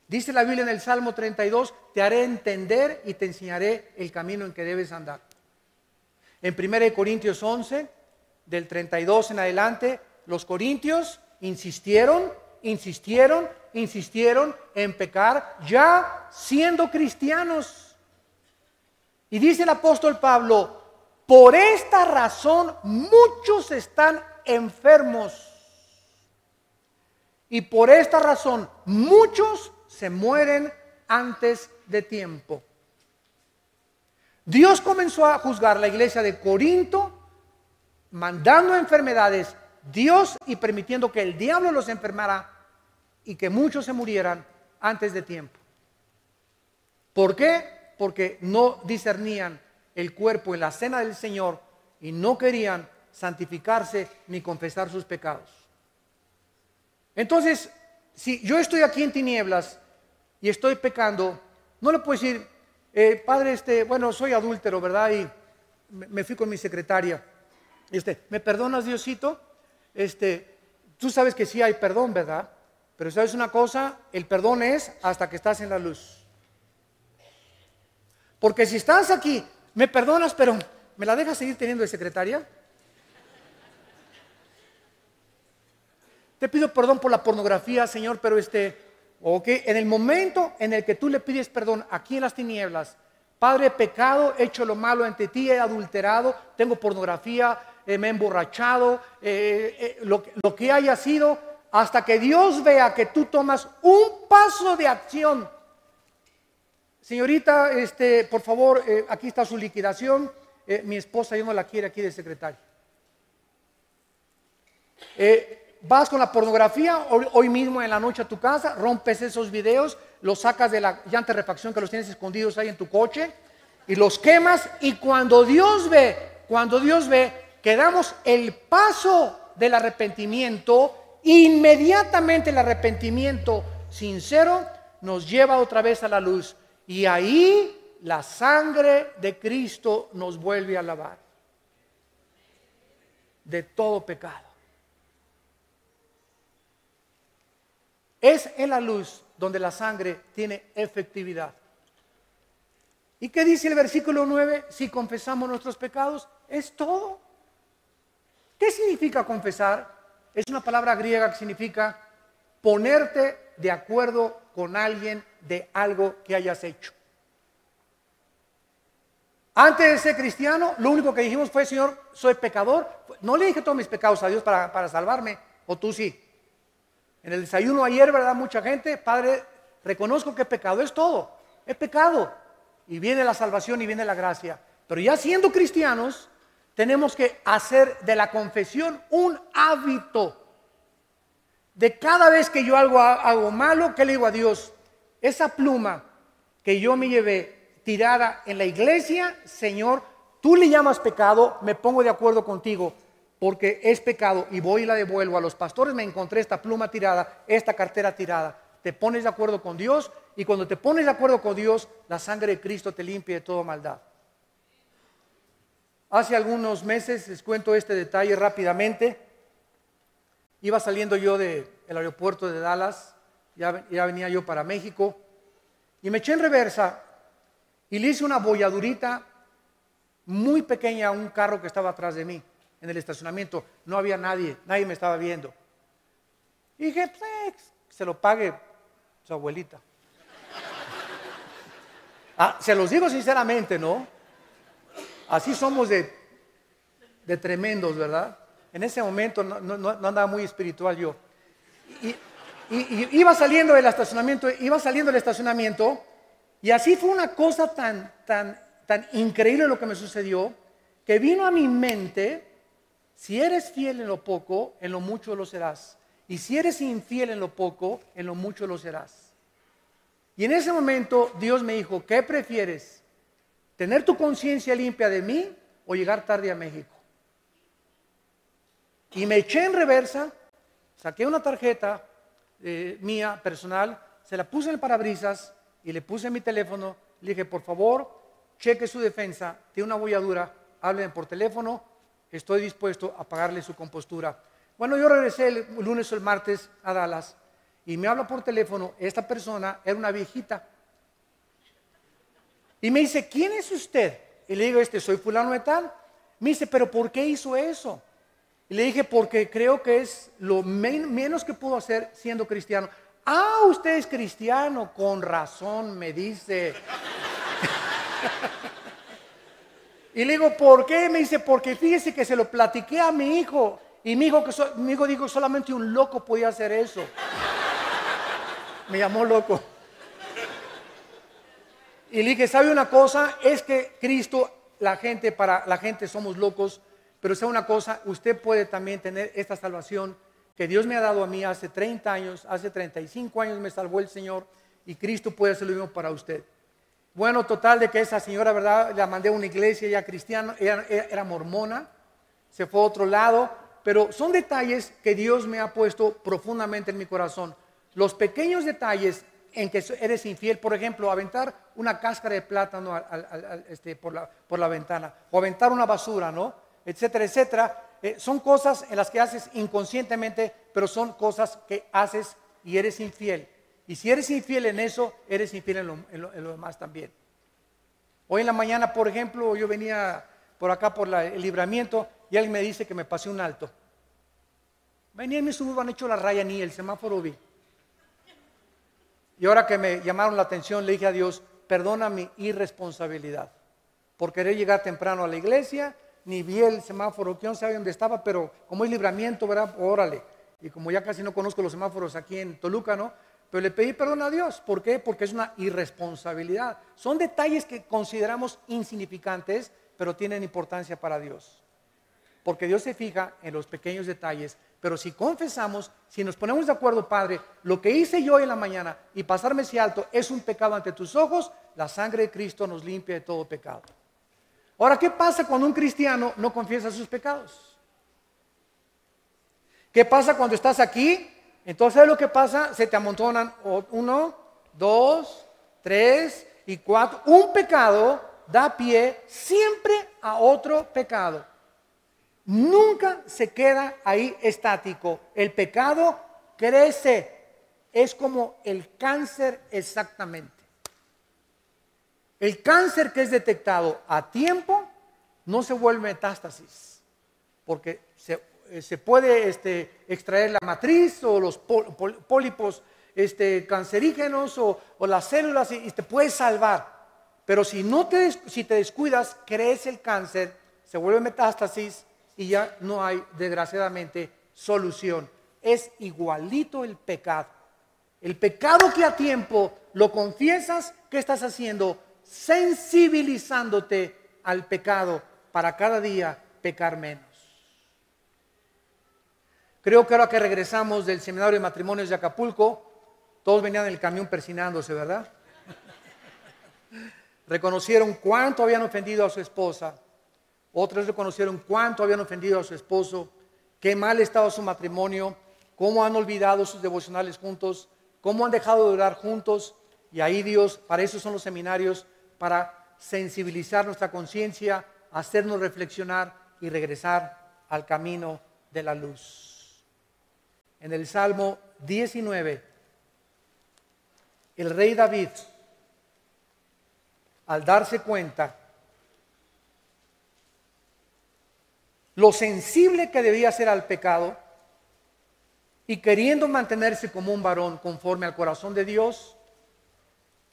Dice la Biblia en el Salmo 32, te haré entender y te enseñaré el camino en que debes andar. En 1 Corintios 11, del 32 en adelante, los corintios insistieron en pecar ya siendo cristianos. Y dice el apóstol Pablo, por esta razón muchos están enfermos. Y por esta razón muchos se mueren antes de tiempo. Dios comenzó a juzgar la iglesia de Corinto, mandando enfermedades, Dios y permitiendo que el diablo los enfermara y que muchos se murieran antes de tiempo. ¿Por qué? Porque no discernían el cuerpo en la cena del Señor y no querían santificarse ni confesar sus pecados. Entonces, si yo estoy aquí en tinieblas y estoy pecando, no le puedo decir, padre, bueno, soy adúltero, ¿verdad? Y me fui con mi secretaria. ¿Me perdonas, Diosito? Tú sabes que sí hay perdón, ¿verdad? Pero ¿sabes una cosa? El perdón es hasta que estás en la luz. Porque si estás aquí, me perdonas, pero ¿me la dejas seguir teniendo de secretaria? Te pido perdón por la pornografía, Señor, pero en el momento en el que tú le pides perdón aquí en las tinieblas, Padre, he pecado, he hecho lo malo ante ti, he adulterado, tengo pornografía, me he emborrachado, lo que haya sido, hasta que Dios vea que tú tomas un paso de acción. Señorita, por favor, aquí está su liquidación. Mi esposa yo no la quiere aquí de secretaria. Vas con la pornografía hoy mismo en la noche a tu casa, rompes esos videos, los sacas de la llanta de refacción que los tienes escondidos ahí en tu coche y los quemas, y cuando Dios ve que damos el paso del arrepentimiento, inmediatamente el arrepentimiento sincero nos lleva otra vez a la luz, y ahí la sangre de Cristo nos vuelve a lavar de todo pecado. Es en la luz donde la sangre tiene efectividad. ¿Y qué dice el versículo 9? Si confesamos nuestros pecados, es todo. ¿Qué significa confesar? es una palabra griega que significa ponerte de acuerdo con alguien de algo que hayas hecho. Antes de ser cristiano, lo único que dijimos fue: Señor, soy pecador. No le dije todos mis pecados a Dios para salvarme, o tú sí. En el desayuno ayer, ¿verdad? Mucha gente: Padre, reconozco que pecado, es todo, es pecado. Y viene la salvación y viene la gracia. Pero ya siendo cristianos, tenemos que hacer de la confesión un hábito. De cada vez que yo hago malo, ¿qué le digo a Dios? Esa pluma que yo me llevé tirada en la iglesia, Señor, tú le llamas pecado, me pongo de acuerdo contigo, porque es pecado, y voy y la devuelvo a los pastores. Me encontré esta pluma tirada, esta cartera tirada. Te pones de acuerdo con Dios, y cuando te pones de acuerdo con Dios, la sangre de Cristo te limpia de toda maldad. Hace algunos meses, les cuento este detalle rápidamente. Iba saliendo yo del aeropuerto de Dallas, ya venía yo para México, y me eché en reversa y le hice una bolladurita muy pequeña a un carro que estaba atrás de mí en el estacionamiento. No había nadie me estaba viendo. Y dije, pues, se lo pague su abuelita. Se los digo sinceramente, ¿no? Así somos de tremendos, ¿verdad? En ese momento no andaba muy espiritual yo. Y iba saliendo del estacionamiento, y así fue una cosa tan increíble lo que me sucedió, que vino a mi mente: si eres fiel en lo poco, en lo mucho lo serás. Y si eres infiel en lo poco, en lo mucho lo serás. Y en ese momento Dios me dijo: ¿qué prefieres? ¿Tener tu conciencia limpia de mí o llegar tarde a México? Y me eché en reversa, saqué una tarjeta mía personal, se la puse en el parabrisas y le puse mi teléfono. Le dije: por favor, cheque su defensa, tiene una bolladura, hablen por teléfono, estoy dispuesto a pagarle su compostura. Bueno, yo regresé el lunes o el martes a Dallas y me habla por teléfono. Esta persona era una viejita y me dice: ¿quién es usted? Y le digo: soy fulano de tal. Me dice: ¿pero por qué hizo eso? Y le dije: porque creo que es lo menos que puedo hacer siendo cristiano. Usted es cristiano, con razón, me dice. Y le digo: ¿por qué? Me dice: porque fíjese que se lo platiqué a mi hijo, y mi hijo dijo: solamente un loco podía hacer eso. Me llamó loco. Y le dije: ¿sabe una cosa? Es que Cristo, para la gente somos locos. Pero sabe una cosa, usted puede también tener esta salvación que Dios me ha dado a mí hace 30 años, hace 35 años me salvó el Señor, y Cristo puede hacer lo mismo para usted. Bueno, total de que esa señora, ¿verdad? La mandé a una iglesia ya cristiana, era mormona, se fue a otro lado, pero son detalles que Dios me ha puesto profundamente en mi corazón. Los pequeños detalles en que eres infiel, por ejemplo, aventar una cáscara de plátano por la ventana, o aventar una basura, ¿no? Etcétera, etcétera. Son cosas en las que haces inconscientemente, pero son cosas que haces y eres infiel. Y si eres infiel en eso, eres infiel en lo demás también. Hoy en la mañana, por ejemplo, yo venía por acá por el Libramiento y alguien me dice que me pasé un alto. Venía en mi Suburban, han hecho la raya, ni el semáforo vi. Y ahora que me llamaron la atención, le dije a Dios: perdona mi irresponsabilidad por querer llegar temprano a la iglesia. Ni vi el semáforo, que no sabía dónde estaba, pero como es Libramiento, ¿verdad? Órale. Y como ya casi no conozco los semáforos aquí en Toluca, ¿no? Pero le pedí perdón a Dios. ¿Por qué? Porque es una irresponsabilidad. Son detalles que consideramos insignificantes, pero tienen importancia para Dios. Porque Dios se fija en los pequeños detalles. Pero si confesamos, si nos ponemos de acuerdo: Padre, lo que hice yo hoy en la mañana y pasarme ese alto es un pecado ante tus ojos, la sangre de Cristo nos limpia de todo pecado. Ahora, ¿qué pasa cuando un cristiano no confiesa sus pecados? ¿Qué pasa cuando estás aquí? Entonces, ¿sabes lo que pasa? Se te amontonan 1, 2, 3 y 4. Un pecado da pie siempre a otro pecado. Nunca se queda ahí estático. El pecado crece. Es como el cáncer exactamente. El cáncer que es detectado a tiempo no se vuelve metástasis, porque se puede extraer la matriz o los pólipos cancerígenos o las células y te puedes salvar. Pero si te descuidas, crece el cáncer, se vuelve metástasis y ya no hay, desgraciadamente, solución. Es igualito el pecado. El pecado que a tiempo lo confiesas, ¿qué estás haciendo? Sensibilizándote al pecado para cada día pecar menos. Creo que ahora que regresamos del seminario de matrimonios de Acapulco, todos venían en el camión persinándose, ¿verdad? Reconocieron cuánto habían ofendido a su esposa. Otros reconocieron cuánto habían ofendido a su esposo, qué mal estaba su matrimonio, cómo han olvidado sus devocionales juntos, cómo han dejado de orar juntos. Y ahí Dios, para eso son los seminarios, para sensibilizar nuestra conciencia, hacernos reflexionar y regresar al camino de la luz. En el Salmo 19, el rey David, al darse cuenta lo sensible que debía ser al pecado y queriendo mantenerse como un varón conforme al corazón de Dios,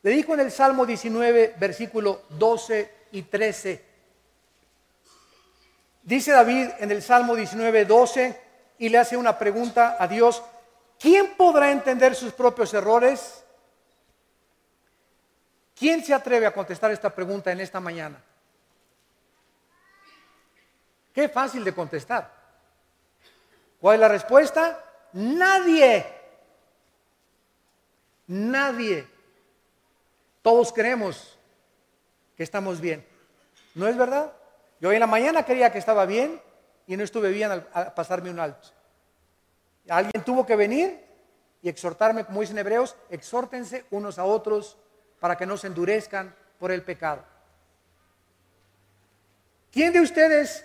le dijo en el Salmo 19, versículo 12 y 13. Dice David en el Salmo 19, 12 y le hace una pregunta a Dios: ¿quién podrá entender sus propios errores? ¿Quién se atreve a contestar esta pregunta en esta mañana? Qué fácil de contestar. ¿Cuál es la respuesta? Nadie. Nadie. Todos creemos que estamos bien. ¿No es verdad? Yo hoy en la mañana creía que estaba bien y no estuve bien al pasarme un alto. Alguien tuvo que venir y exhortarme, como dicen hebreos, exhórtense unos a otros para que no se endurezcan por el pecado. ¿Quién de ustedes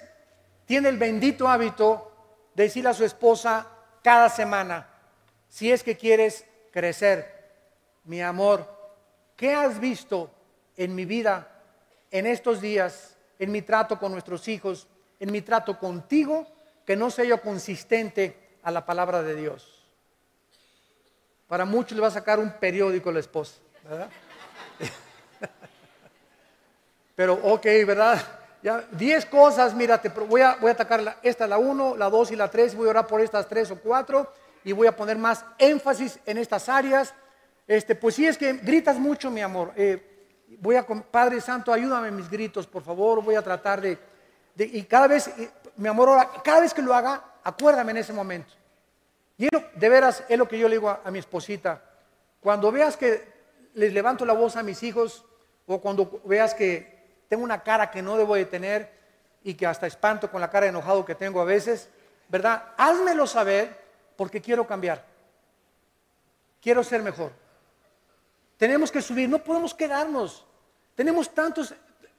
tiene el bendito hábito de decirle a su esposa cada semana, si es que quieres crecer, mi amor, ¿qué has visto en mi vida, en estos días, en mi trato con nuestros hijos, en mi trato contigo, que no sea yo consistente a la palabra de Dios? Para muchos le va a sacar un periódico a la esposa, ¿verdad? Pero ok, ¿verdad? Ya, 10 cosas, mírate, voy a atacar esta, la 1, la 2 y la 3, voy a orar por estas 3 o 4 y voy a poner más énfasis en estas áreas. Pues si es que gritas mucho, mi amor, Padre Santo, ayúdame en mis gritos, por favor, voy a tratar y cada vez, mi amor, ahora, cada vez que lo haga, acuérdame en ese momento. Y de veras, es lo que yo le digo a mi esposita, cuando veas que les levanto la voz a mis hijos, o cuando veas que tengo una cara que no debo de tener y que hasta espanto con la cara de enojado que tengo a veces, ¿verdad? Házmelo saber porque quiero cambiar. Quiero ser mejor. Tenemos que subir, no podemos quedarnos.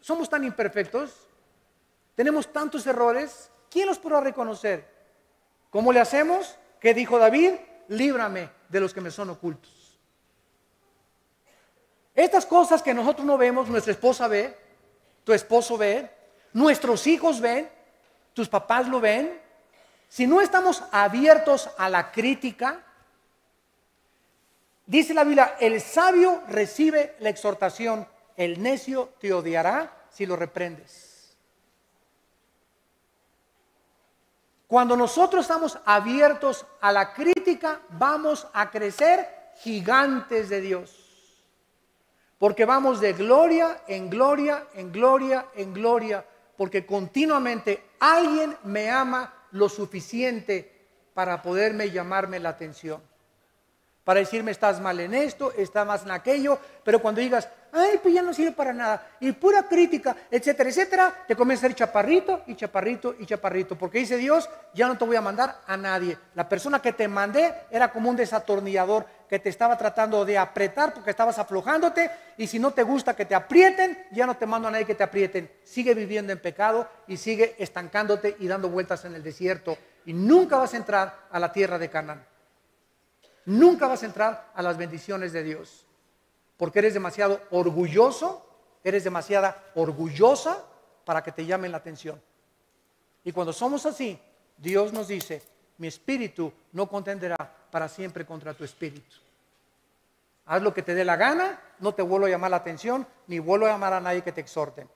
Somos tan imperfectos, tenemos tantos errores. ¿Quién los podrá reconocer? ¿Cómo le hacemos? ¿Qué dijo David? Líbrame de los que me son ocultos. Estas cosas que nosotros no vemos, nuestra esposa ve, tu esposo ve, nuestros hijos ven, tus papás lo ven. Si no estamos abiertos a la crítica, dice la Biblia, el sabio recibe la exhortación, el necio te odiará si lo reprendes. Cuando nosotros estamos abiertos a la crítica, vamos a crecer gigantes de Dios. Porque vamos de gloria en gloria, en gloria, en gloria, porque continuamente alguien me ama lo suficiente para poderme llamarme la atención. Para decirme, estás mal en esto, estás mal en aquello, pero cuando digas, ay, pues ya no sirve para nada, y pura crítica, etcétera, etcétera, te comienza a ser chaparrito y chaparrito y chaparrito, porque dice Dios, ya no te voy a mandar a nadie. La persona que te mandé era como un desatornillador que te estaba tratando de apretar porque estabas aflojándote, y si no te gusta que te aprieten, ya no te mando a nadie que te aprieten. Sigue viviendo en pecado y sigue estancándote y dando vueltas en el desierto, y nunca vas a entrar a la tierra de Canaán. Nunca vas a entrar a las bendiciones de Dios, porque eres demasiado orgulloso, eres demasiada orgullosa para que te llamen la atención. Y cuando somos así, Dios nos dice, mi espíritu no contenderá para siempre contra tu espíritu. Haz lo que te dé la gana, no te vuelvo a llamar la atención, ni vuelvo a llamar a nadie que te exhorte.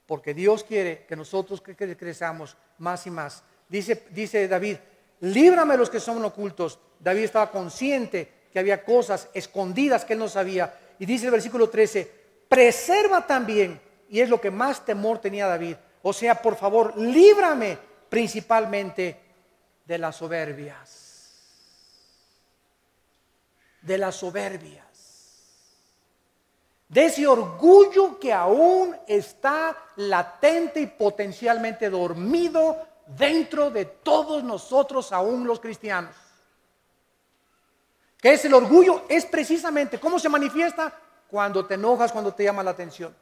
Porque Dios quiere que nosotros crezcamos más y más. Dice David, líbrame de los que son ocultos. David estaba consciente que había cosas escondidas que él no sabía. Y dice el versículo 13, preserva también, y es lo que más temor tenía David. O sea, por favor, líbrame principalmente de las soberbias. De las soberbias. De ese orgullo que aún está latente y potencialmente dormido dentro de todos nosotros, aún los cristianos. ¿Qué es el orgullo? Es precisamente, ¿cómo se manifiesta? Cuando te enojas, cuando te llama la atención.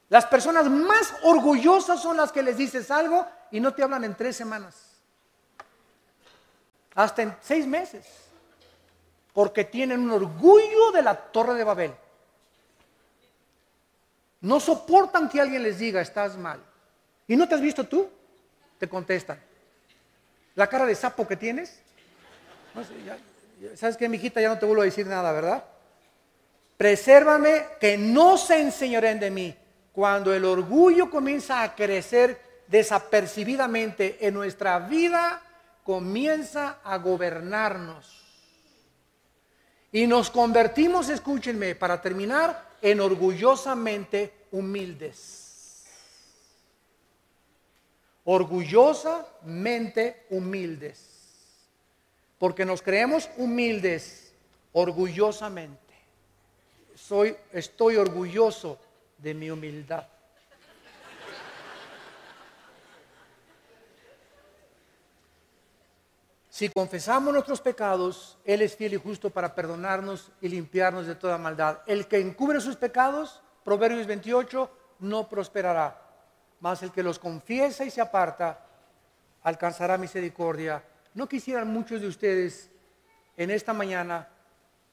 Las personas más orgullosas son las que les dices algo y no te hablan en 3 semanas. Hasta en 6 meses. Porque tienen un orgullo de la Torre de Babel. No soportan que alguien les diga, estás mal. ¿Y no te has visto tú? Te contestan. ¿La cara de sapo que tienes? No sé, ¿sabes qué, mijita? Ya no te vuelvo a decir nada, ¿verdad? Presérvame que no se enseñoreen de mí. Cuando el orgullo comienza a crecer desapercibidamente en nuestra vida, comienza a gobernarnos. Y nos convertimos, escúchenme, para terminar, en orgullosamente humildes. Orgullosamente humildes. Porque nos creemos humildes orgullosamente. Estoy orgulloso de mi humildad. Si confesamos nuestros pecados, Él es fiel y justo para perdonarnos y limpiarnos de toda maldad. El que encubre sus pecados, Proverbios 28, no prosperará. Mas el que los confiesa y se aparta, alcanzará misericordia. ¿No quisieran muchos de ustedes en esta mañana,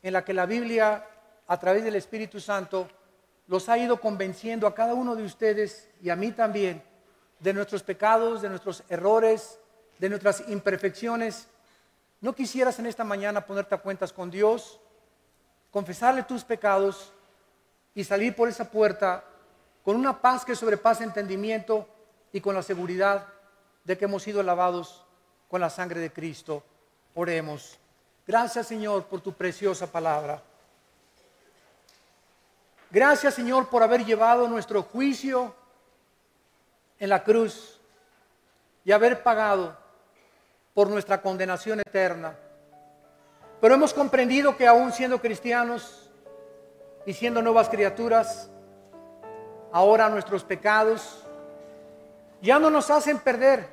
en la que la Biblia, a través del Espíritu Santo, los ha ido convenciendo a cada uno de ustedes y a mí también, de nuestros pecados, de nuestros errores, de nuestras imperfecciones? ¿No quisieras en esta mañana ponerte a cuentas con Dios, confesarle tus pecados y salir por esa puerta con una paz que sobrepasa entendimiento y con la seguridad de que hemos sido lavados con la sangre de Cristo? Oremos. Gracias, Señor, por tu preciosa palabra. Gracias, Señor, por haber llevado nuestro juicio en la cruz y haber pagado por nuestra condenación eterna. Pero hemos comprendido que aún siendo cristianos y siendo nuevas criaturas, ahora nuestros pecados ya no nos hacen perder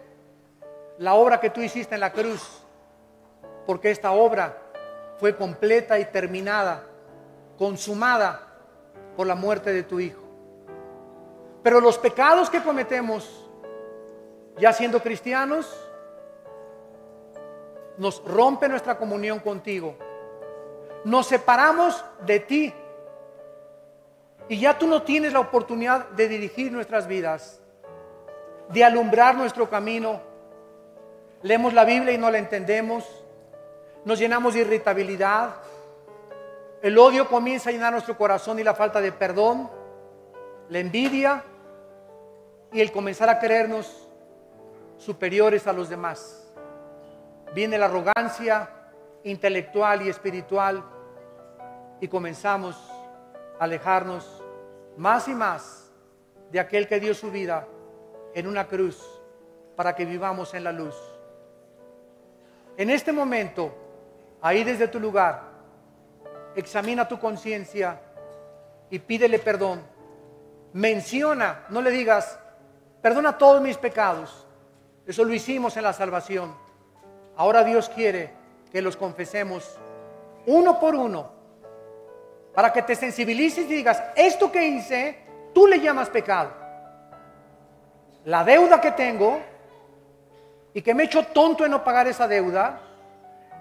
la obra que tú hiciste en la cruz, porque esta obra fue completa y terminada, consumada por la muerte de tu Hijo. Pero los pecados que cometemos, ya siendo cristianos, nos rompe nuestra comunión contigo. Nos separamos de ti. Y ya tú no tienes la oportunidad de dirigir nuestras vidas, de alumbrar nuestro camino. Leemos la Biblia y no la entendemos. Nos llenamos de irritabilidad. El odio comienza a llenar nuestro corazón y la falta de perdón, la envidia y el comenzar a creernos superiores a los demás. Viene la arrogancia intelectual y espiritual y comenzamos a alejarnos más y más de aquel que dio su vida en una cruz para que vivamos en la luz. En este momento, ahí desde tu lugar, examina tu conciencia y pídele perdón. Menciona, no le digas, perdona todos mis pecados. Eso lo hicimos en la salvación. Ahora Dios quiere que los confesemos uno por uno, para que te sensibilices y digas, esto que hice, tú le llamas pecado. La deuda que tengo y que me he hecho tonto en no pagar esa deuda,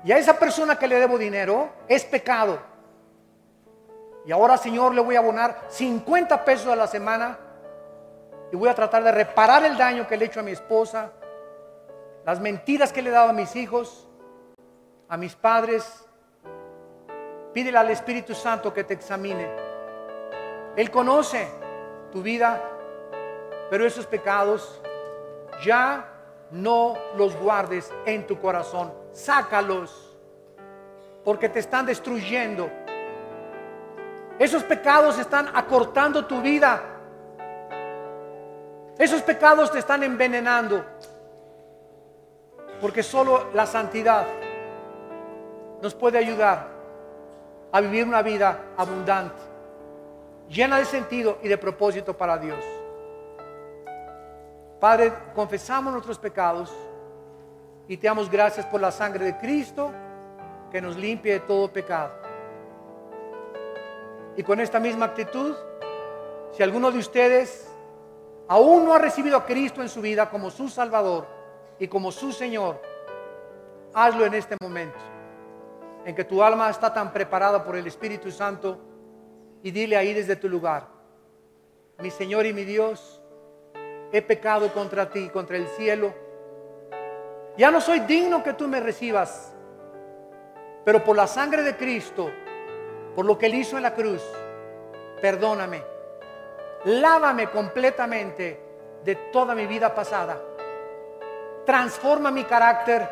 y a esa persona que le debo dinero, es pecado. Y ahora, Señor, le voy a abonar 50 pesos a la semana y voy a tratar de reparar el daño que le he hecho a mi esposa, las mentiras que le he dado a mis hijos, a mis padres. Pídele al Espíritu Santo que te examine. Él conoce tu vida, pero esos pecados ya no los guardes en tu corazón. Sácalos, porque te están destruyendo. Esos pecados están acortando tu vida. Esos pecados te están envenenando, porque solo la santidad nos puede ayudar a vivir una vida abundante, llena de sentido y de propósito para Dios. Padre, confesamos nuestros pecados y te damos gracias por la sangre de Cristo que nos limpia de todo pecado. Y con esta misma actitud, si alguno de ustedes aún no ha recibido a Cristo en su vida como su Salvador y como su Señor, hazlo en este momento, en que tu alma está tan preparada por el Espíritu Santo, y dile ahí desde tu lugar: mi Señor y mi Dios, he pecado contra ti, contra el cielo. Ya no soy digno que tú me recibas, pero por la sangre de Cristo, por lo que Él hizo en la cruz, perdóname. Lávame completamente de toda mi vida pasada. Transforma mi carácter.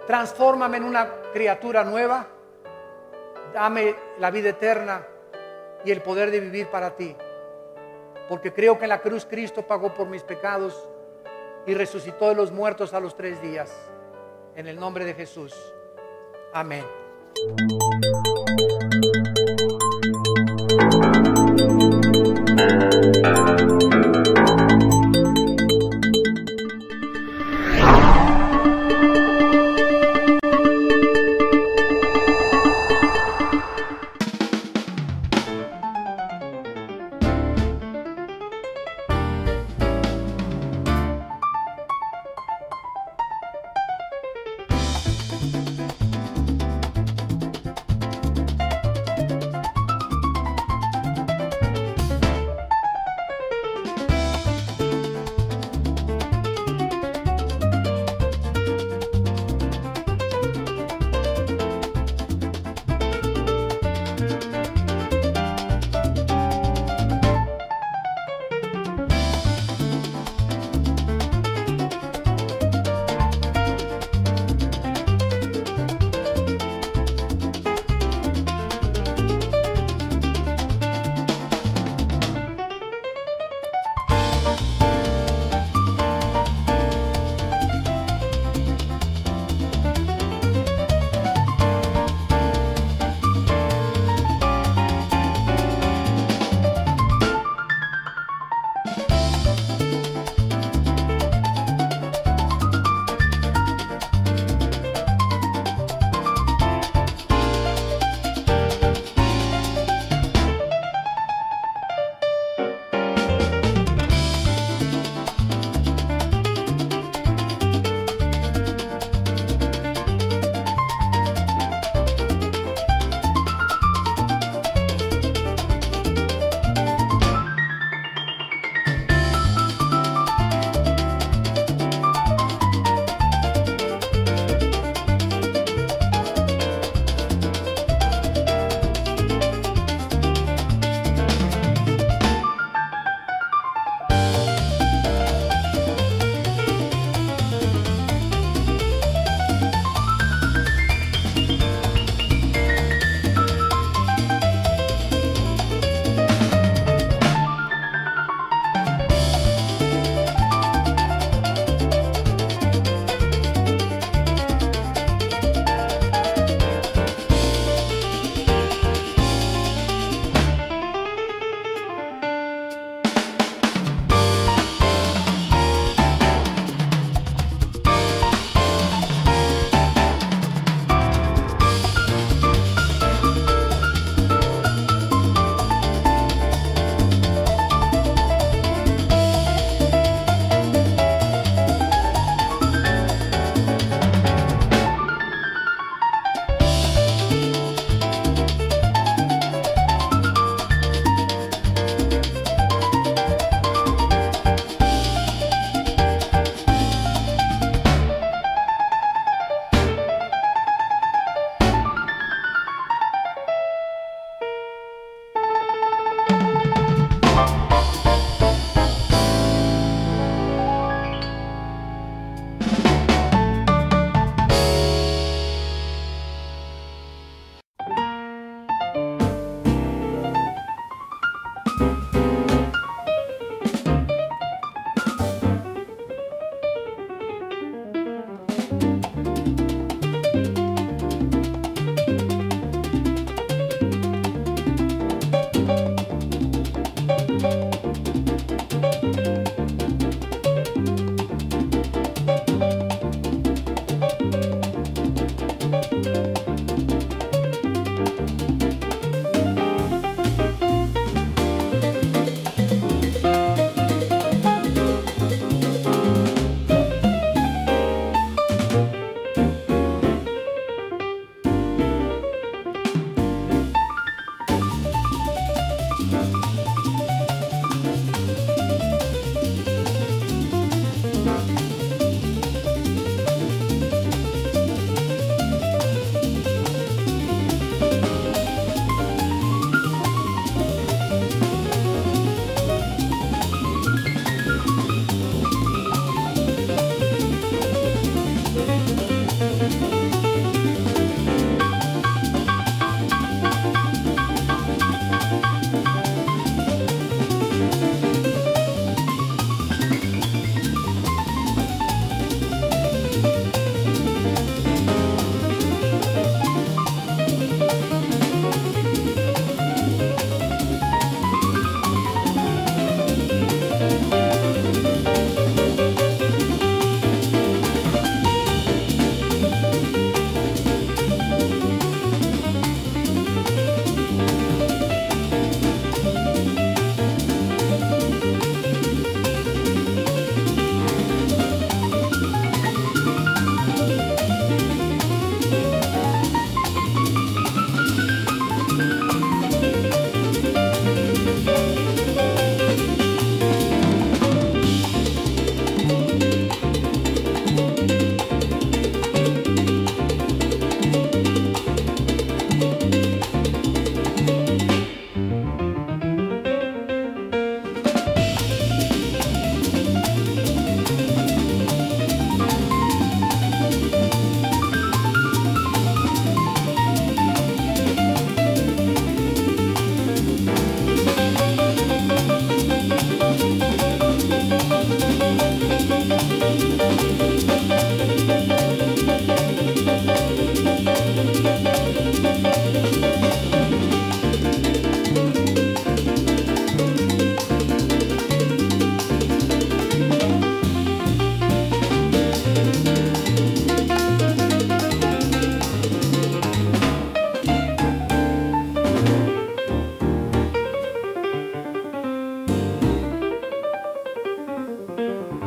Transfórmame en una criatura nueva. Dame la vida eterna y el poder de vivir para ti. Porque creo que en la cruz Cristo pagó por mis pecados y resucitó de los muertos a los 3 días. En el nombre de Jesús. Amén. Señor.